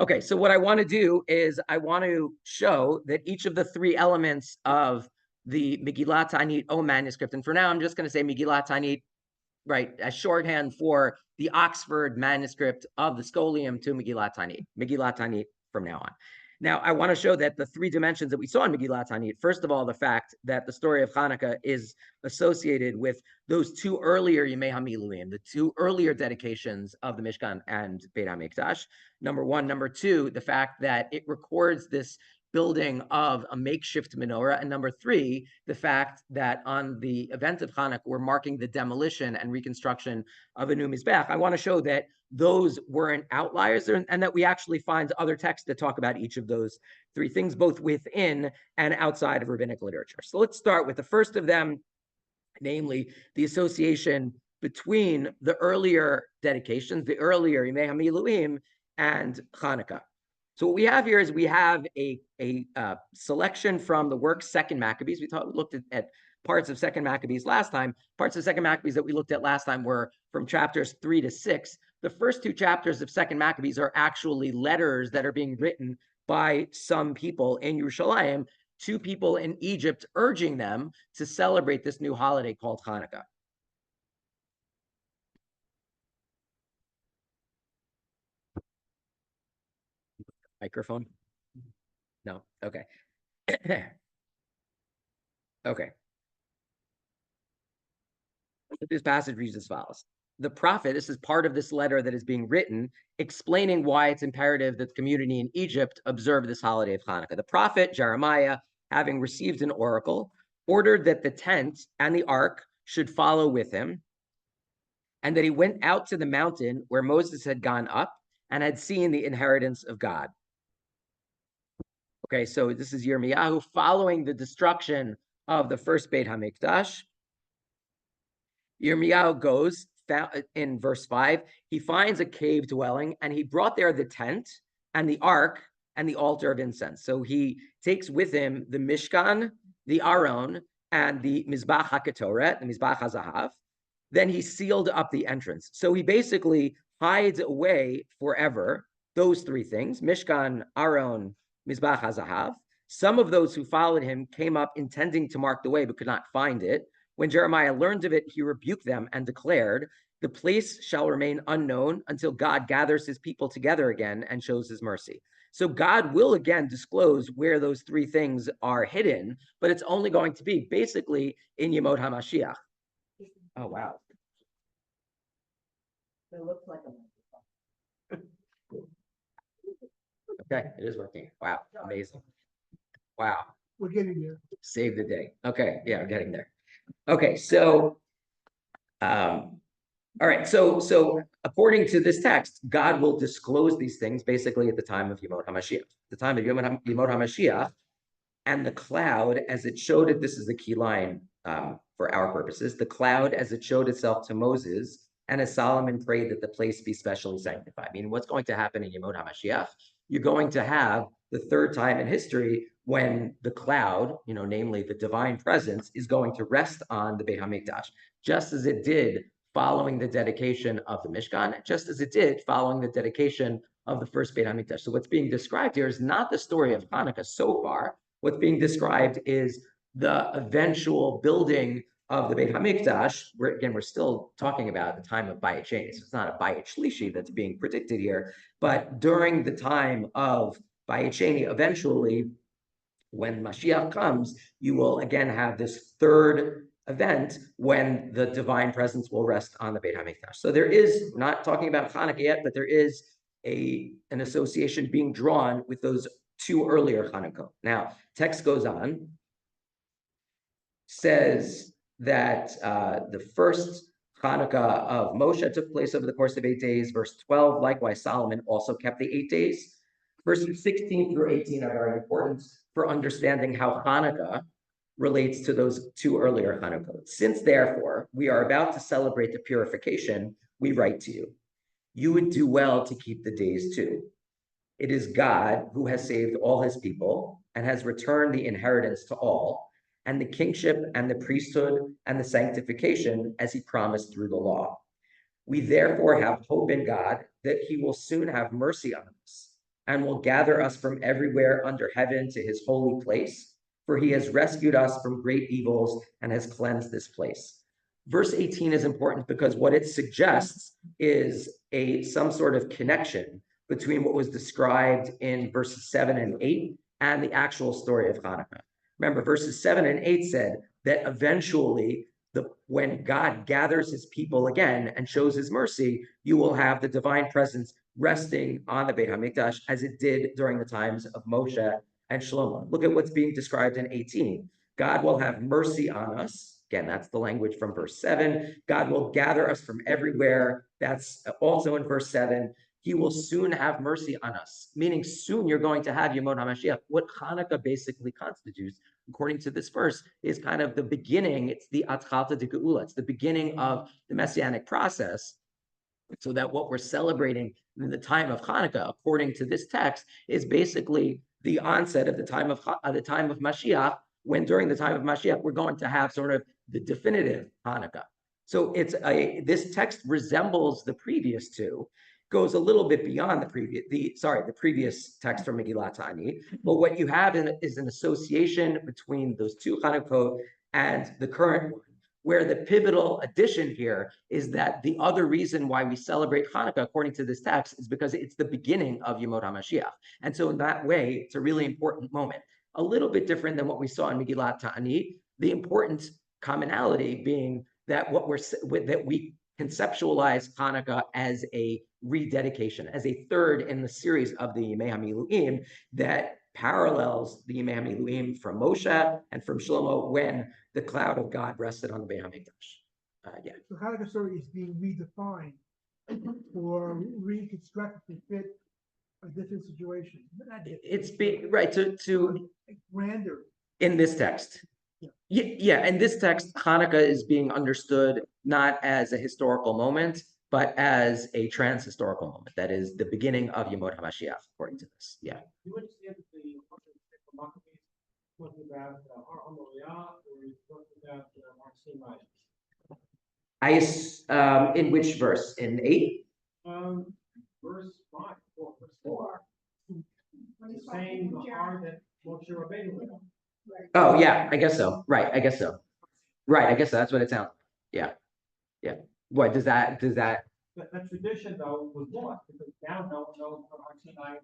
Okay, so what I want to do is I want to show that each of the 3 elements of the Megillat Ta'anit O manuscript, and for now I'm just going to say Megillat Ta'anit, right, as shorthand for the Oxford manuscript of the Scholium to Megillat Ta'anit from now on. Now, I want to show that the three dimensions that we saw in Megillat Tanit, first of all, the fact that the story of Chanukah is associated with those two earlier Yemei HaMiluim, the two earlier dedications of the Mishkan and Beit HaMikdash, number one. Number two, the fact that it records this building of a makeshift menorah. And number three, the fact that on the event of Chanukah, we're marking the demolition and reconstruction of a new Mizbech. I want to show that those weren't outliers and that we actually find other texts that talk about each of those three things, both within and outside of rabbinic literature. So let's start with the first of them, namely the association between the earlier dedications, the earlier Yemei HaMiluim, and Chanukah. So what we have here is we have a selection from the work Second Maccabees. We looked at parts of Second Maccabees last time. Parts of Second Maccabees that we looked at last time were from chapters 3 to 6. The first two chapters of Second Maccabees are actually letters that are being written by some people in Yerushalayim to people in Egypt, urging them to celebrate this new holiday called Chanukah. Microphone? No? Okay. Okay. This passage reads as follows. The prophet, this is part of this letter that is being written, explaining why it's imperative that the community in Egypt observe this holiday of Hanukkah. The prophet Jeremiah, having received an oracle, ordered that the tent and the ark should follow with him, and that he went out to the mountain where Moses had gone up and had seen the inheritance of God. Okay, so this is Yirmiyahu following the destruction of the first Beit HaMikdash. Yirmiyahu goes, in verse 5, he finds a cave dwelling, and he brought there the tent and the ark and the altar of incense. So he takes with him the Mishkan, the Aron, and the Mizbach HaKetoret, the Mizbach HaZahav. Then he sealed up the entrance. So he basically hides away forever those three things, Mishkan, Aron, Mizbach HaZahav. Some of those who followed him came up intending to mark the way, but could not find it. When Jeremiah learned of it, he rebuked them and declared, the place shall remain unknown until God gathers his people together again and shows his mercy. So God will again disclose where those three things are hidden, but it's only going to be basically in Yemot HaMashiach. Oh, wow. It looks like a. Okay, it is working. Wow, amazing. Wow. We're getting there. Save the day. Okay, yeah, we're getting there. Okay, so, all right, so according to this text, God will disclose these things basically at the time of Yemot HaMashiach. The time of Yemot HaMashiach, and the cloud, as it showed it, this is the key line for our purposes, the cloud as it showed itself to Moses, and as Solomon prayed that the place be specially sanctified. I mean, what's going to happen in Yemot HaMashiach? You're going to have the third time in history when the cloud, namely the divine presence, is going to rest on the Beit HaMikdash, just as it did following the dedication of the Mishkan, just as it did following the dedication of the first Beit HaMikdash. So what's being described here is not the story of Hanukkah so far. What's being described is the eventual building of the Beit HaMikdash, where again, we're still talking about the time of Bayit Sheni. So it's not a Bayit Shlishi that's being predicted here, but during the time of Bayit Sheni, eventually, when Mashiach comes, you will again have this third event when the divine presence will rest on the Beit HaMikdash. So there is, not talking about Hanukkah yet, but there is an association being drawn with those two earlier Hanukkah. Now, text goes on, says that the first Hanukkah of Moshe took place over the course of 8 days. Verse 12, likewise, Solomon also kept the 8 days. Verses 16 through 18 are very important for understanding how Hanukkah relates to those two earlier Hanukkah. Since, therefore, we are about to celebrate the purification, we write to you. You would do well to keep the days too. It is God who has saved all his people and has returned the inheritance to all, and the kingship and the priesthood and the sanctification as he promised through the law. We therefore have hope in God that he will soon have mercy on us and will gather us from everywhere under heaven to his holy place, for he has rescued us from great evils and has cleansed this place. Verse 18 is important because what it suggests is some sort of connection between what was described in verses 7 and 8 and the actual story of Hanukkah. Remember, verses 7 and 8 said that eventually, when God gathers his people again and shows his mercy, you will have the divine presence resting on the Beit HaMikdash as it did during the times of Moshe and Shlomo. Look at what's being described in 18. God will have mercy on us. Again, that's the language from verse 7. God will gather us from everywhere. That's also in verse 7. He will soon have mercy on us, meaning soon you're going to have Yemot HaMashiach. What Hanukkah basically constitutes, according to this verse, is kind of the beginning. It's the Atchalta de Geula. It's the beginning of the Messianic process. So that what we're celebrating in the time of Hanukkah, according to this text, is basically the onset of the time of Mashiach, when during the time of Mashiach, we're going to have sort of the definitive Hanukkah. So this text resembles the previous two, goes a little bit beyond the previous text from Megillat Ta'anit. But what you have is an association between those two Hanukkot and the current one, where the pivotal addition here is that the other reason why we celebrate Hanukkah, according to this text, is because it's the beginning of Yemot HaMashiach. And so in that way, it's a really important moment. A little bit different than what we saw in Megillat Ta'anit, the important commonality being that we conceptualize Hanukkah as a rededication, as a third in the series of the Yemei HaMiluim that parallels the Yemei HaMiluim from Moshe and from Shlomo when the cloud of God rested on the Beit HaMikdash. So Hanukkah story is being redefined or reconstructed to fit a different situation. It's being right to grander in this text. Yeah, in this text, Hanukkah is being understood not as a historical moment, but as a trans-historical moment. That is the beginning of Yemot HaMashiach, according to this. Yeah. You would say that the talking about Har Moriah, or you talking about Har Sinai? In which verse? In 8? Verse 5, 4. The same Har that Moshe Rabbeinu went on. Oh, yeah, I guess so. Right, I guess so. Right, I guess so. That's what it sounds like. Yeah. What does that? That tradition, though, was lost because now no one knows what Har Sinai.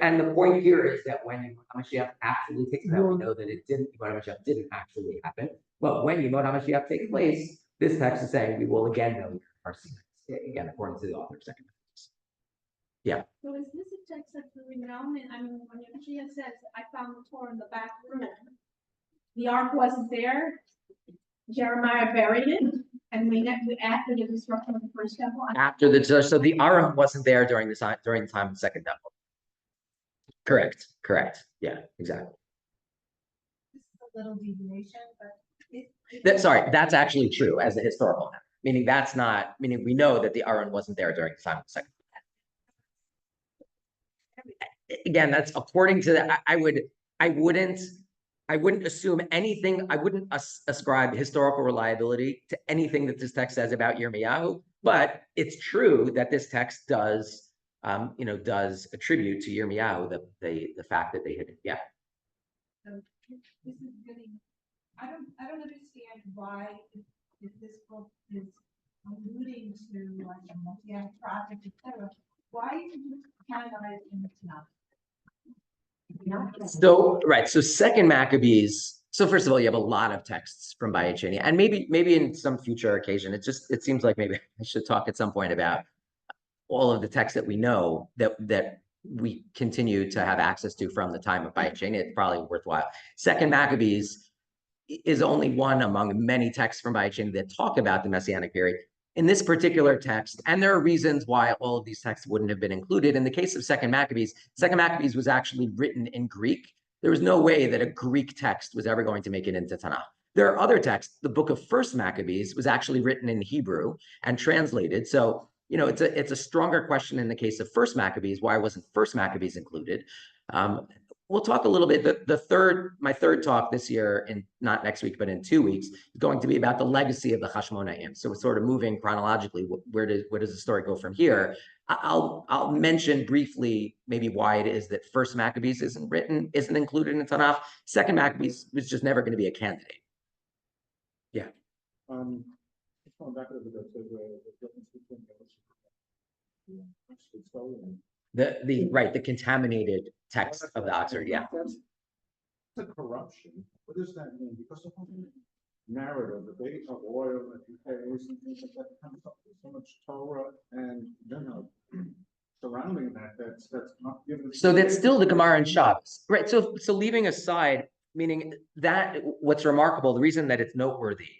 And the point here is that when Mashiach actually takes place, we know that Yemot HaMashiach didn't actually happen. But when Yemot HaMashiach takes place, this text is saying we will again know Har Sinai. Again, according to the author of Second. Yeah. So is this a text that's really known? And I mean, when Yeshua says, I found the Torah in the back room, the ark wasn't there. Jeremiah buried it, and after the destruction of the first temple. So the Aron wasn't there during the time of the second temple. Correct. Yeah, exactly. This is a little deviation, but that's actually true as a historical matter. Meaning we know that the Aron wasn't there during the time of the second. Again, that's according to that. I wouldn't assume anything. I wouldn't ascribe historical reliability to anything that this text says about Yirmiyahu. But it's true that this text does attribute to Yirmiyahu the fact that they hid it. Yeah. so this is really, I don't understand why if this book is alluding to like a Messianic prophet, etc. Why did you canonize in the Tanakh? So Second Maccabees. So first of all, you have a lot of texts from Bayit Sheni, and maybe in some future occasion, it seems like maybe I should talk at some point about all of the texts that we know that we continue to have access to from the time of Bayit Sheni. It's probably worthwhile. Second Maccabees is only one among many texts from Bayit Sheni that talk about the Messianic period. In this particular text, and there are reasons why all of these texts wouldn't have been included. In the case of Second Maccabees was actually written in Greek. There was no way that a Greek text was ever going to make it into Tanakh. There are other texts. The book of First Maccabees was actually written in Hebrew and translated. So, it's a stronger question in the case of First Maccabees. Why wasn't First Maccabees included? We'll talk a little bit. My third talk this year, not next week, but in 2 weeks, is going to be about the legacy of the Hashmonaim. So we're sort of moving chronologically. Where does the story go from here? I'll mention briefly maybe why it is that First Maccabees isn't included in Tanakh. Second Maccabees was just never going to be a candidate. Yeah. Going back a little bit to the difference between the contaminated text of the Oxford, yeah. That's a corruption. What does that mean? Because the whole narrative, the debate of oil and decays and things like that comes up with so much Torah and, surrounding that, that's not given. So that's still the Gemara and Shabbos, right? So leaving aside, meaning that what's remarkable, the reason that it's noteworthy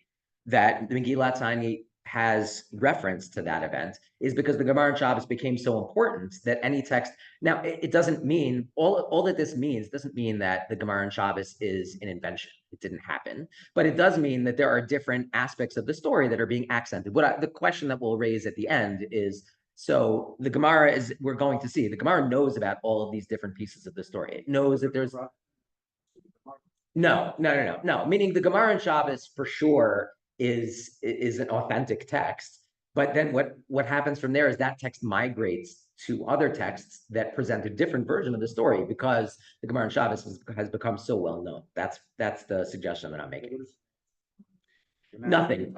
that the Megillat Ta'anit has reference to that event is because the Gemara and Shabbos became so important that any text. Now, it doesn't mean all that this means doesn't mean that the Gemara and Shabbos is an invention. It didn't happen, but it does mean that there are different aspects of the story that are being accented. The question that we'll raise at the end is. So the Gemara we're going to see, the Gemara knows about all of these different pieces of the story. It knows that there's, no. Meaning the Gemara and Shabbos for sure is an authentic text. But then what happens from there is that text migrates to other texts that present a different version of the story because the Gemara and Shabbos has become so well known. That's the suggestion that I'm making. Nothing.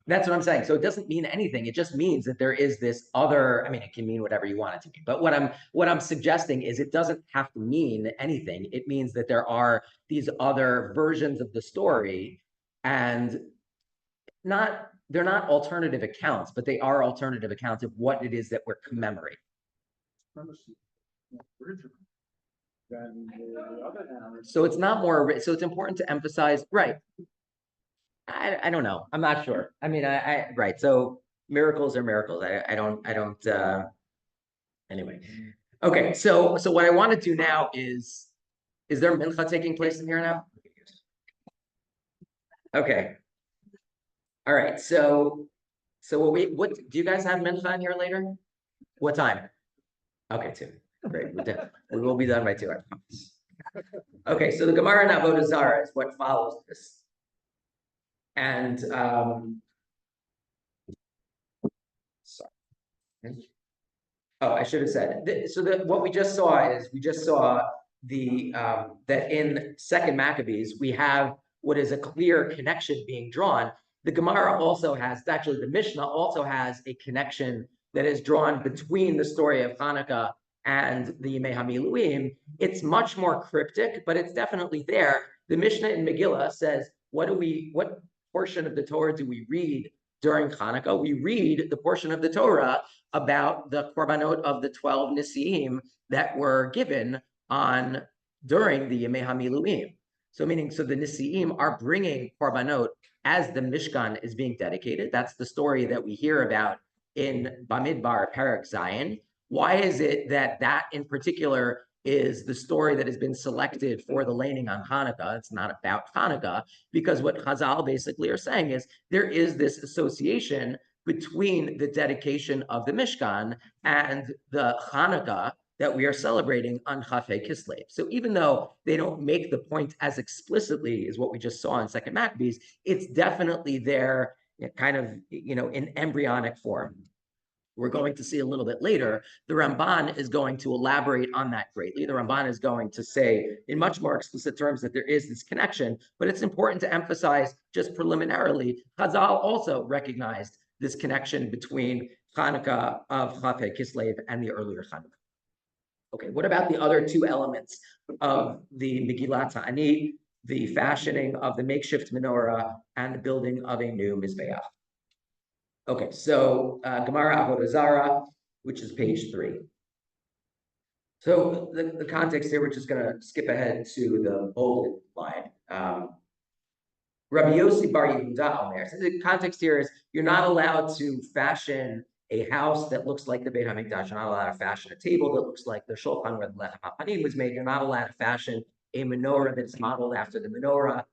That's what I'm saying. So it doesn't mean anything. It just means that there is this other, I mean, it can mean whatever you want it to mean. But what I'm suggesting is it doesn't have to mean anything. It means that there are these other versions of the story and they're not alternative accounts, but they are alternative accounts of what it is that we're commemorating. So it's not more, so it's important to emphasize, right. I don't know. I'm not sure. I mean, right. So miracles are miracles. I don't, anyway. Okay. So what I want to do now is there mincha taking place in here now? Okay. All right. So what do you guys have mincha in here later? What time? Okay. 2. Great. We will be done by 2, I promise. Okay. So the Gemara in Avodah Zarah is what follows this. And sorry. Oh, I should have said what we just saw is the that in 2nd Maccabees we have what is a clear connection being drawn. The Gemara also has, actually the Mishnah also has a connection that is drawn between the story of Chanukah and the Yemei HaMiluim. It's much more cryptic, but it's definitely there. The Mishnah in Megillah says, what portion of the Torah do we read during Chanukah? We read the portion of the Torah about the korbanot of the 12 Nisi'im that were given during the Yemei HaMiluim. So the Nisi'im are bringing korbanot as the Mishkan is being dedicated. That's the story that we hear about in Bamidbar, Perek Zion. Why is it that in particular is the story that has been selected for the laning on Hanukkah? It's not about Hanukkah, because what Chazal basically are saying is there is this association between the dedication of the Mishkan and the Hanukkah that we are celebrating on Chafei Kislev. So even though they don't make the point as explicitly as what we just saw in 2nd Maccabees, it's definitely there kind of, in embryonic form. We're going to see a little bit later, the Ramban is going to elaborate on that greatly. The Ramban is going to say in much more explicit terms that there is this connection, but it's important to emphasize just preliminarily, Chazal also recognized this connection between Chanukah of Chafei Kislev and the earlier Chanukah. Okay, what about the other 2 elements of the Megillat Ta'anit, the fashioning of the makeshift menorah and the building of a new Mizbeach? Okay, so Gemara Avodah Zarah, which is page 3. So the context here, we're just going to skip ahead to the bolded line. Rabbi Yossi Bar Yehuda Omer. So the context here is you're not allowed to fashion a house that looks like the Beit HaMikdash. You're not allowed to fashion a table that looks like the Shulchan where the Lechem HaPanim was made. You're not allowed to fashion a menorah that's modeled after the menorah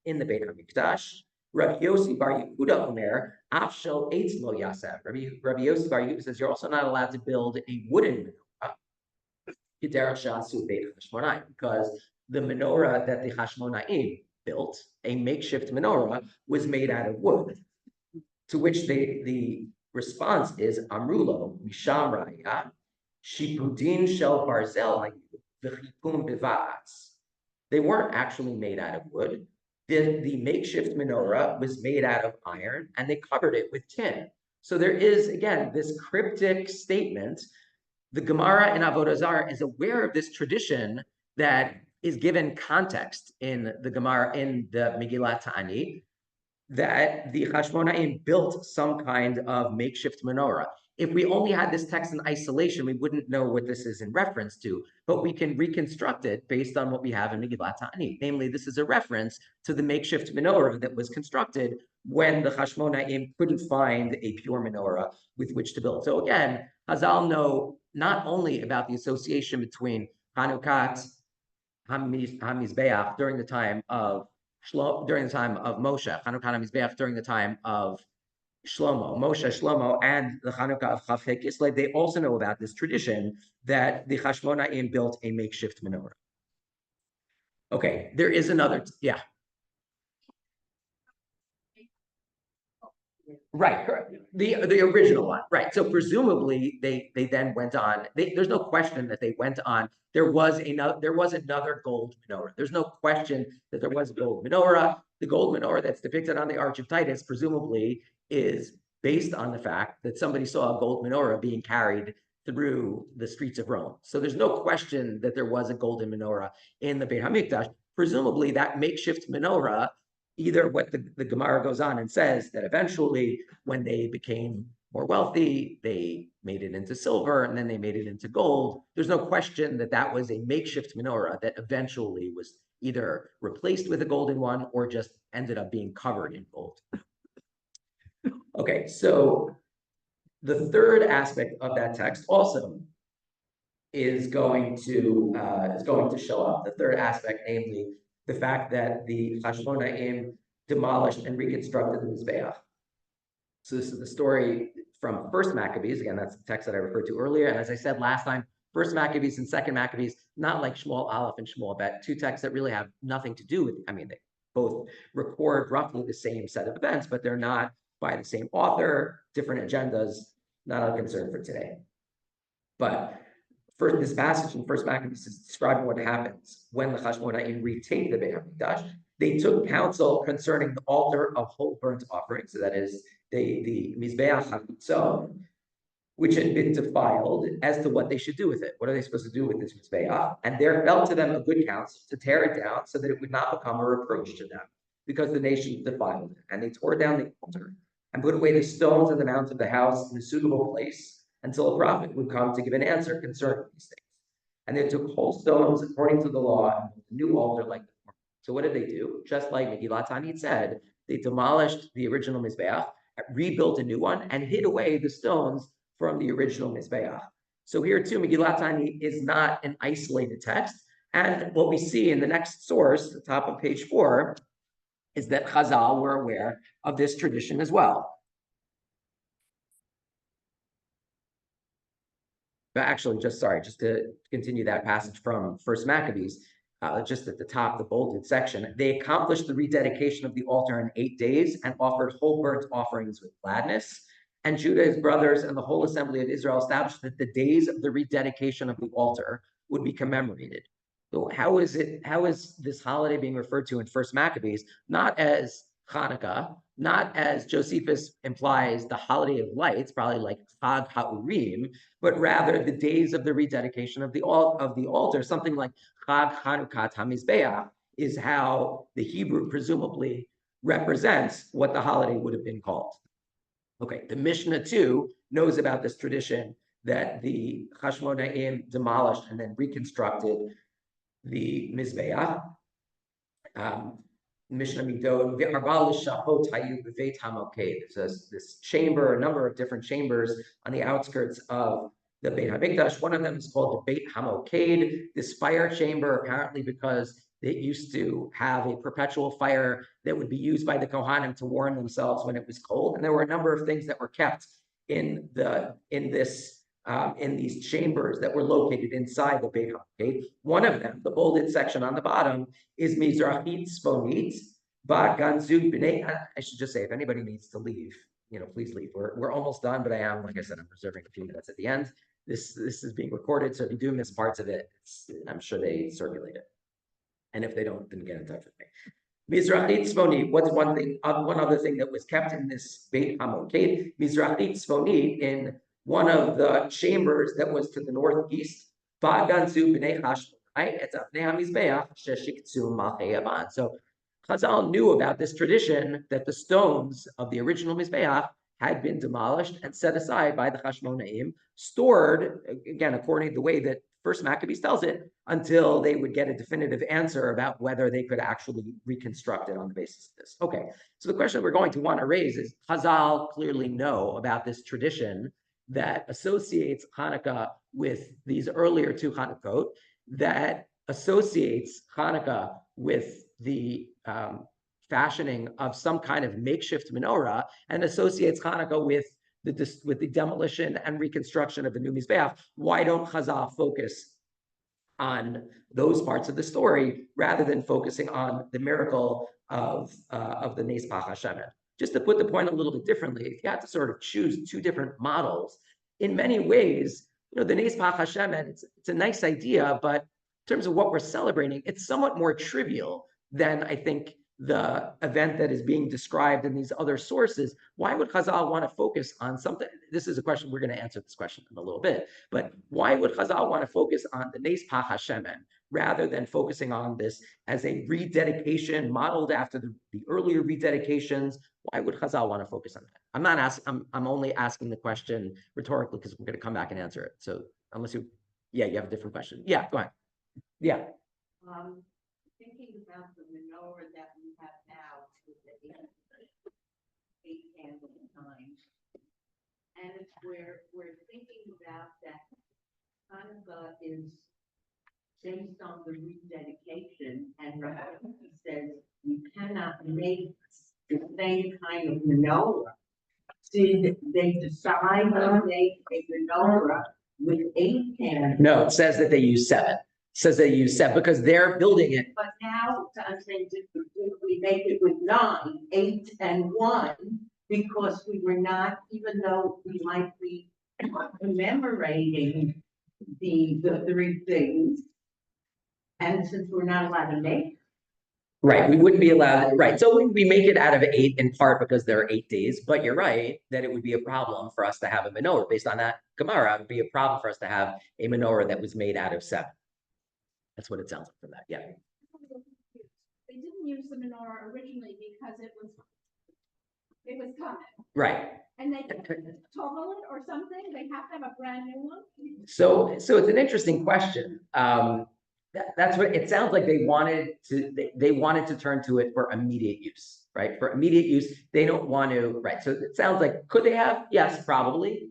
in the Beit HaMikdash. Rabbi Yossi Bar Yehuda Omer, Afshel Eitz Lo Yaseh. Rabbi Yossi Bar Yehuda says you're also not allowed to build a wooden menorah, Kederach Shasu Beit HaShmonayim, because the menorah that the Hashmonaim built, a makeshift menorah, was made out of wood. To which the response is Amrulo Misham Raya Shipudin Shel Barzel V'chipum Biva'atz. They weren't actually made out of wood. The makeshift menorah was made out of iron, and they covered it with tin. So there is, again, this cryptic statement the Gemara in Avodah Zarah is aware of this tradition that is given context in the Gemara in the Megillat Ta'anit, that the Hashmonaim built some kind of makeshift menorah. If we only had this text in isolation, we wouldn't know what this is in reference to, but we can reconstruct it based on what we have in Megillat Ta'anit. Namely, this is a reference to the makeshift menorah that was constructed when the Hashmonaim couldn't find a pure menorah with which to build. So again, Hazal know not only about the association between Chanukah HaMizbeach during the time of Moshe, Chanukah HaMizbeach during the time of Moshe, Shlomo, and the Chanukah of Chav Kislev. They also know about this tradition that the Hashmonaim built a makeshift menorah. Okay, there is another, yeah. Right, correct. The original one, right? So presumably they then went on. There's no question that they went on. There was another gold menorah. There's no question that there was a gold menorah. The gold menorah that's depicted on the Arch of Titus presumably is based on the fact that somebody saw a gold menorah being carried through the streets of Rome. So there's no question that there was a golden menorah in the Beit HaMikdash. Presumably that makeshift menorah, either what the Gemara goes on and says that eventually when they became more wealthy, they made it into silver and then they made it into gold. There's no question that that was a makeshift menorah that eventually was either replaced with a golden one or just ended up being covered in gold. Okay, so the third aspect of that text also is going to show up. The third aspect, namely, the fact that the Hashmonaim demolished and reconstructed the Mizbeach. So this is the story from First Maccabees. Again, that's the text that I referred to earlier. And as I said last time, First Maccabees and Second Maccabees, not like Shmuel Aleph and Shmuel Bet, two texts that really have nothing to do with, they both record roughly the same set of events, but they're not by the same author, different agendas, not a concern for today. But first, this passage in First Maccabees is describing what happens when the Hashmonaim retake the Beit HaMikdash. They took counsel concerning the altar of whole burnt offerings, so that is the Mizbeach HaChitzon, which had been defiled, as to what they should do with it. What are they supposed to do with this Mizbeach? And there fell to them a good counsel to tear it down so that it would not become a reproach to them, because the nation defiled it. And they tore down the altar and put away the stones in the mount of the house in a suitable place until a prophet would come to give an answer concerning these things. And they took whole stones according to the law and built a new altar like the former. So what did they do? Just like Megillat Ta'anit said, they demolished the original Mizbeach, rebuilt a new one, and hid away the stones from the original Mizbeach. So here too, Megillat Ta'anit is not an isolated text. And what we see in the next source, the top of page 4, is that Chazal were aware of this tradition as well. But actually, just to continue that passage from First Maccabees, just at the top, the bolded section, they accomplished the rededication of the altar in 8 days and offered whole burnt offerings with gladness. And Judah, his brothers, and the whole assembly of Israel established that the days of the rededication of the altar would be commemorated. So how is this holiday being referred to in First Maccabees, not as Chanukah, not as Josephus implies the holiday of lights, probably like Chag HaUrim, but rather the days of the rededication of the altar, something like Chag Chanukah HaMizbeach is how the Hebrew presumably represents what the holiday would have been called. Okay, the Mishnah too knows about this tradition that the Hashmonaim demolished and then reconstructed the Mizbeach. Mishnah Midot, there's this chamber, a number of different chambers on the outskirts of the Beit HaMikdash. One of them is called the Beit HaMoked, this fire chamber, apparently because it used to have a perpetual fire that would be used by the Kohanim to warm themselves when it was cold. And there were a number of things that were kept in these chambers that were located inside the Beit HaMoked. One of them, the bolded section on the bottom, is Mizrachit Tzfonit Ba'ganzug B'nei. I should just say, if anybody needs to leave, please leave. We're almost done, but like I said, I'm reserving a few minutes at the end. This is being recorded, so if you do miss parts of it, I'm sure they circulate it. And if they don't, then get in touch with me. Mizrachit Tzfonit, what's one other thing that was kept in this Beit HaMoked? Mizrachit Tzfonit in one of the chambers that was to the northeast. Va'ganzu b'nei Chashmon, right? It's a b'nei hamizbeach sheshiketzu malchei Yavan. So Chazal knew about this tradition that the stones of the original Mizbeach had been demolished and set aside by the Chashmonaim, stored, again, according to the way that First Maccabees tells it, until they would get a definitive answer about whether they could actually reconstruct it on the basis of this. Okay, so the question we're going to want to raise is, Chazal clearly know about this tradition that associates Hanukkah with these earlier two Hanukkot, that associates Hanukkah with the fashioning of some kind of makeshift menorah, and associates Hanukkah with the demolition and reconstruction of the new Mizbeach. Why don't Chazal focus on those parts of the story rather than focusing on the miracle of the Nes Pach HaShemen? Just to put the point a little bit differently, if you had to sort of choose two different models, in many ways, the Nes Pach HaShemen, it's a nice idea, but in terms of what we're celebrating, it's somewhat more trivial than I think the event that is being described in these other sources. Why would Chazal want to focus on something? This is a question, we're going to answer this question in a little bit, but why would Chazal want to focus on the Nes Pach HaShemen rather than focusing on this as a rededication modeled after the earlier rededications? Why would Chazal want to focus on that? I'm not asking, I'm only asking the question rhetorically because we're going to come back and answer it. So unless you have a different question. Yeah, go ahead. Yeah. Thinking about the menorah that we have now with the eight candle time, and if we're thinking about that Hanukkah is based on the rededication, and he says you cannot make the same kind of menorah. Did they decide to make a menorah with 8 candles? No, it says that they use 7. Says they use 7 because they're building it. But now, I'm saying, did we make it with 9, 8, and 1? Because we were not, even though we might be commemorating the 3 things, and since we're not allowed to make. Right, we wouldn't be allowed, right. So we make it out of 8 in part because there are 8 days, but you're right that it would be a problem for us to have a menorah. Based on that Gemara, it would be a problem for us to have a menorah that was made out of 7. That's what it sounds like from that, yeah. They didn't use the menorah originally because it was coming. Right. And they toggle it or something? They have to have a brand new one? So it's an interesting question. That's what it sounds like. They wanted to turn to it for immediate use, right? For immediate use, they don't want to, right? So it sounds like, could they have? Yes, probably.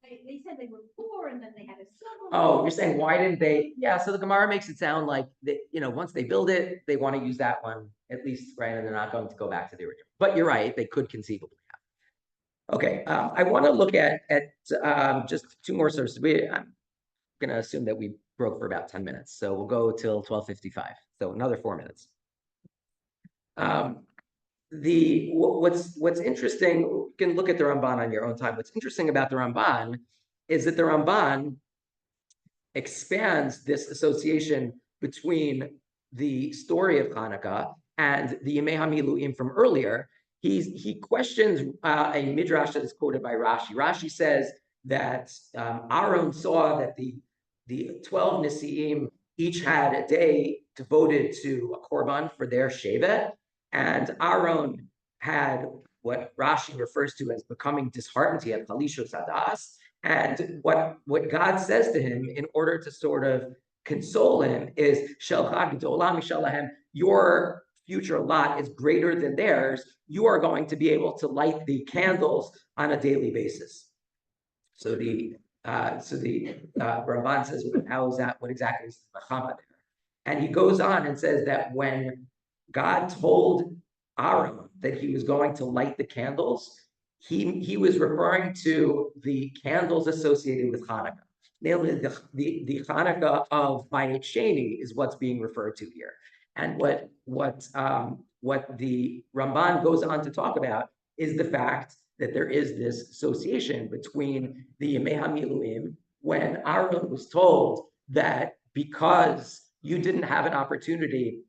They said they were poor and then they had a silver. Oh, you're saying why didn't they? Yeah, so the Gemara makes it sound like that, once they build it, they want to use that one at least, right? And they're not going to go back to the original. But you're right, they could conceivably have. Okay, I want to look at just 2 more sources. I'm going to assume that we broke for about 10 minutes, so we'll go till 12:55. So another 4 minutes. What's interesting, you can look at the Ramban on your own time. What's interesting about the Ramban is that the Ramban expands this association between the story of Hanukkah and the Yemei HaMiluim from earlier. He questions a midrash that is quoted by Rashi. Rashi says that Aaron saw that the 12 Nisi'im each had a day devoted to a korban for their shevet, and Aaron had what Rashi refers to as becoming disheartened. He had Chalisho Sadas, and what God says to him in order to sort of console him is, your future lot is greater than theirs. You are going to be able to light the candles on a daily basis. So the Ramban says, how is that? What exactly is the Mechama there? And he goes on and says that when God told Aaron that he was going to light the candles, he was referring to the candles associated with Hanukkah. Namely, the Chanukah of Bayit Sheni is what's being referred to here. And what the Ramban goes on to talk about is the fact that there is this association between the Yemei HaMiluim, when Aaron was told that because you didn't have an opportunity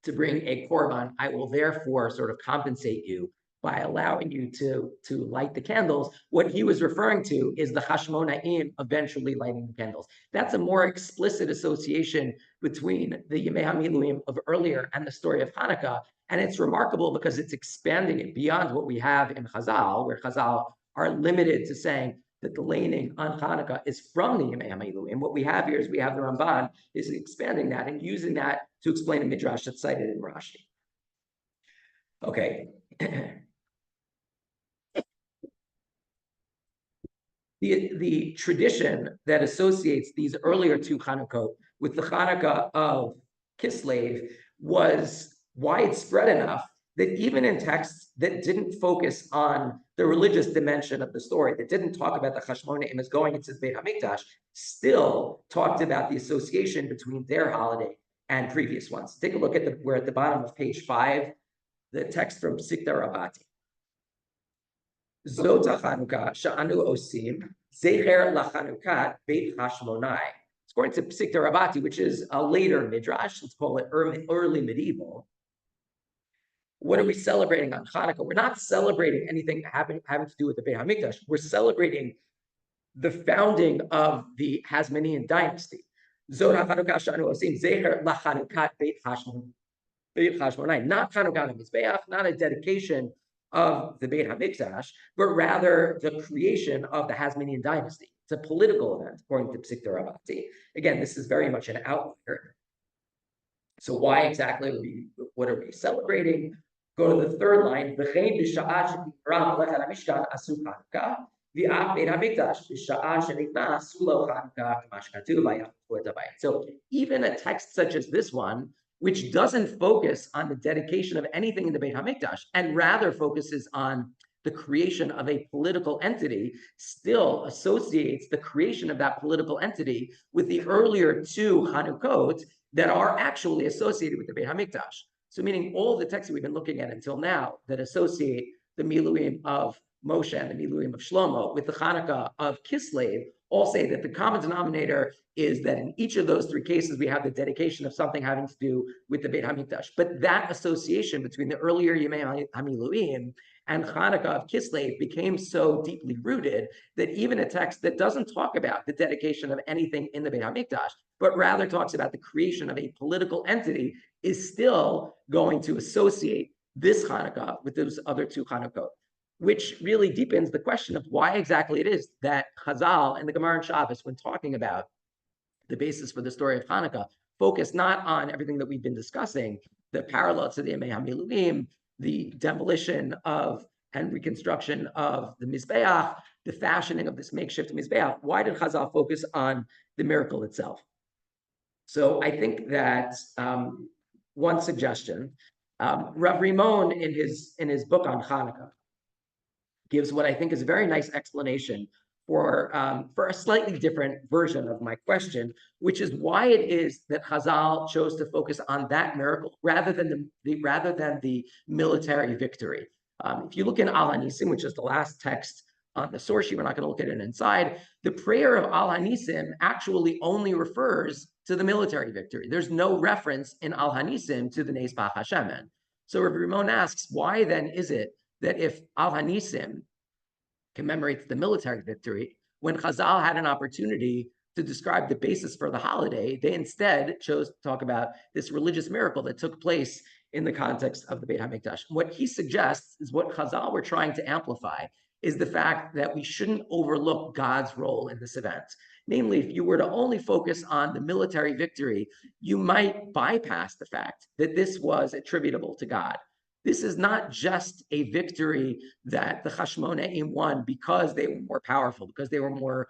to bring a korban, I will therefore sort of compensate you by allowing you to light the candles. What he was referring to is the Hashmonaim eventually lighting the candles. That's a more explicit association between the Yemei HaMiluim of earlier and the story of Hanukkah. And it's remarkable because it's expanding it beyond what we have in Chazal, where Chazal are limited to saying that the laning on Hanukkah is from the Yemei HaMiluim. What we have here is we have the Ramban is expanding that and using that to explain a midrash that's cited in Rashi. Okay. The tradition that associates these earlier two Chanukkot with the Chanukah of Kislev was widespread enough that even in texts that didn't focus on the religious dimension of the story, that didn't talk about the Hashmonaim as going into the Beit HaMikdash, still talked about the association between their holiday and previous ones. Take a look at we're at the bottom of page 5, the text from Psikta Rabati. Zota Chanukah sha'anu osim zecher laChanukah Beit Hashmonai. According to Psikta Rabati, which is a later midrash, let's call it early medieval. What are we celebrating on Hanukkah? We're not celebrating anything having to do with the Beit HaMikdash. We're celebrating the founding of the Hasmonean dynasty. Zota Chanukah sha'anu osim zecher laChanukah Beit Hashmonai. Not Chanukah HaMizbeach, not a dedication of the Beit HaMikdash, but rather the creation of the Hasmonean dynasty. It's a political event, according to Psikta Rabati. Again, this is very much an outlier. So why exactly what are we celebrating? Go to the third line. So even a text such as this one, which doesn't focus on the dedication of anything in the Beit HaMikdash, and rather focuses on the creation of a political entity, still associates the creation of that political entity with the earlier two Chanukkot that are actually associated with the Beit HaMikdash. So meaning all the texts that we've been looking at until now that associate the Miluim of Moshe and the Miluim of Shlomo with the Chanukah of Kislev all say that the common denominator is that in each of those three cases, we have the dedication of something having to do with the Beit HaMikdash. But that association between the earlier Yemei HaMiluim and Chanukah of Kislev became so deeply rooted that even a text that doesn't talk about the dedication of anything in the Beit HaMikdash, but rather talks about the creation of a political entity, is still going to associate this Chanukah with those other two Chanukkot, which really deepens the question of why exactly it is that Chazal and the Gemara and Shabbos, when talking about the basis for the story of Hanukkah, focus not on everything that we've been discussing, the parallel to the Yemei HaMiluim, the demolition of and reconstruction of the Mizbeach, the fashioning of this makeshift Mizbeach. Why did Chazal focus on the miracle itself? So I think that one suggestion, Rav Rimon in his book on Hanukkah gives what I think is a very nice explanation for a slightly different version of my question, which is why it is that Chazal chose to focus on that miracle rather than the military victory. If you look in Al Hanisim, which is the last text on the source sheet, we're not going to look at it inside. The prayer of Al Hanisim actually only refers to the military victory. There's no reference in Al Hanisim to the Neis Bach Hashemen. So Rabbi Rimon asks, why then is it that if Al Hanisim commemorates the military victory, when Chazal had an opportunity to describe the basis for the holiday, they instead chose to talk about this religious miracle that took place in the context of the Beit HaMikdash? What he suggests is what Chazal were trying to amplify is the fact that we shouldn't overlook God's role in this event. Namely, if you were to only focus on the military victory, you might bypass the fact that this was attributable to God. This is not just a victory that the Hashmonaim won because they were more powerful, because they were more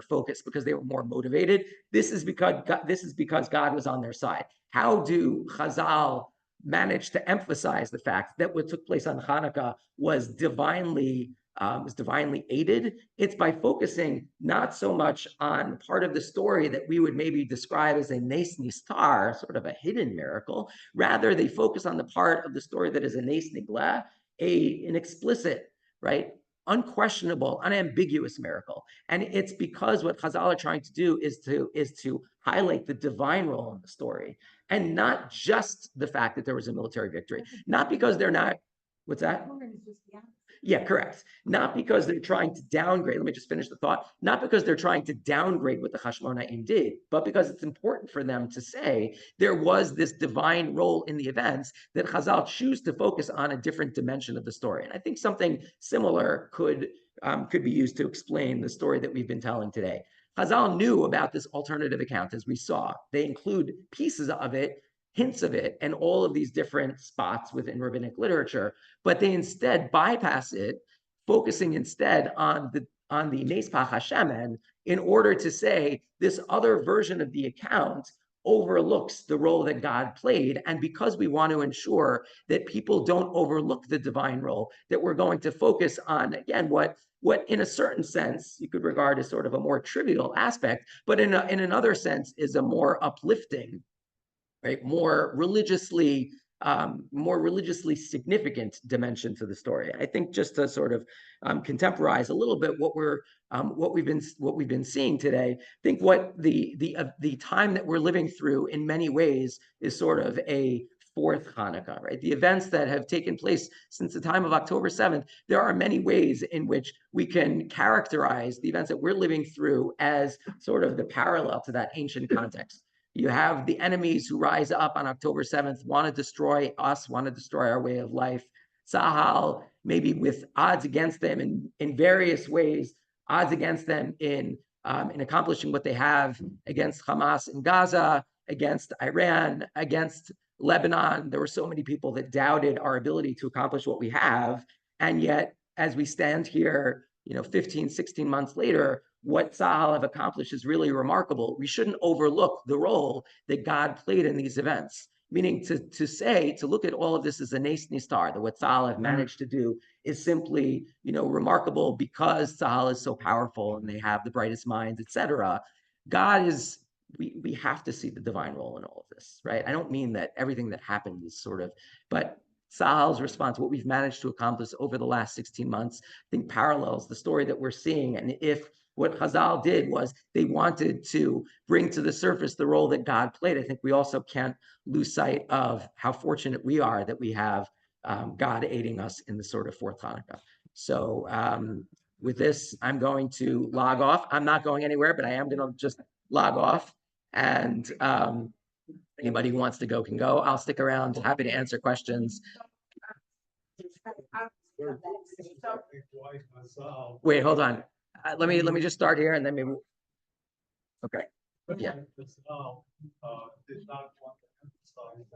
focused, because they were more motivated. This is because God was on their side. How do Chazal manage to emphasize the fact that what took place on Hanukkah was divinely aided? It's by focusing not so much on part of the story that we would maybe describe as a nes nistar, sort of a hidden miracle. Rather, they focus on the part of the story that is a nes nigla, an explicit, right, unquestionable, unambiguous miracle. And it's because what Chazal are trying to do is to highlight the divine role in the story, and not just the fact that there was a military victory. Not because they're not What's that? Purim is just the opposite. Yeah, correct. Not because they're trying to downgrade. Let me just finish the thought. Not because they're trying to downgrade what the Hashmonaim did, but because it's important for them to say there was this divine role in the events that Chazal choose to focus on a different dimension of the story. And I think something similar could be used to explain the story that we've been telling today. Chazal knew about this alternative account, as we saw. They include pieces of it, hints of it, and all of these different spots within rabbinic literature, but they instead bypass it, focusing instead on the Nes Pach HaShemen in order to say this other version of the account overlooks the role that God played. And because we want to ensure that people don't overlook the divine role, that we're going to focus on, again, what in a certain sense you could regard as sort of a more trivial aspect, but in another sense is a more uplifting, right, more religiously significant dimension to the story. I think just to sort of contemporize a little bit what we've been seeing today, I think what the time that we're living through in many ways is sort of a fourth Hanukkah, right? The events that have taken place since the time of October 7th, there are many ways in which we can characterize the events that we're living through as sort of the parallel to that ancient context. You have the enemies who rise up on October 7th, want to destroy us, want to destroy our way of life. Tzahal, maybe with odds against them in various ways, odds against them in accomplishing what they have against Hamas in Gaza, against Iran, against Lebanon. There were so many people that doubted our ability to accomplish what we have. And yet, as we stand here, 15, 16 months later, what Tzahal have accomplished is really remarkable. We shouldn't overlook the role that God played in these events. Meaning to look at all of this as a nes nistar, that what Tzahal have managed to do is simply, remarkable because Tzahal is so powerful and they have the brightest minds, etc. God is, we have to see the divine role in all of this, right? I don't mean that everything that happened is sort of, but Tzahal's response, what we've managed to accomplish over the last 16 months, I think parallels the story that we're seeing. And if what Chazal did was they wanted to bring to the surface the role that God played, I think we also can't lose sight of how fortunate we are that we have God aiding us in the sort of fourth Hanukkah. So with this, I'm going to log off. I'm not going anywhere, but I am going to just log off. And anybody who wants to go can go. I'll stick around. Happy to answer questions. Wait, hold on. Let me just start here and then maybe. Okay. Yeah. Did not want to emphasize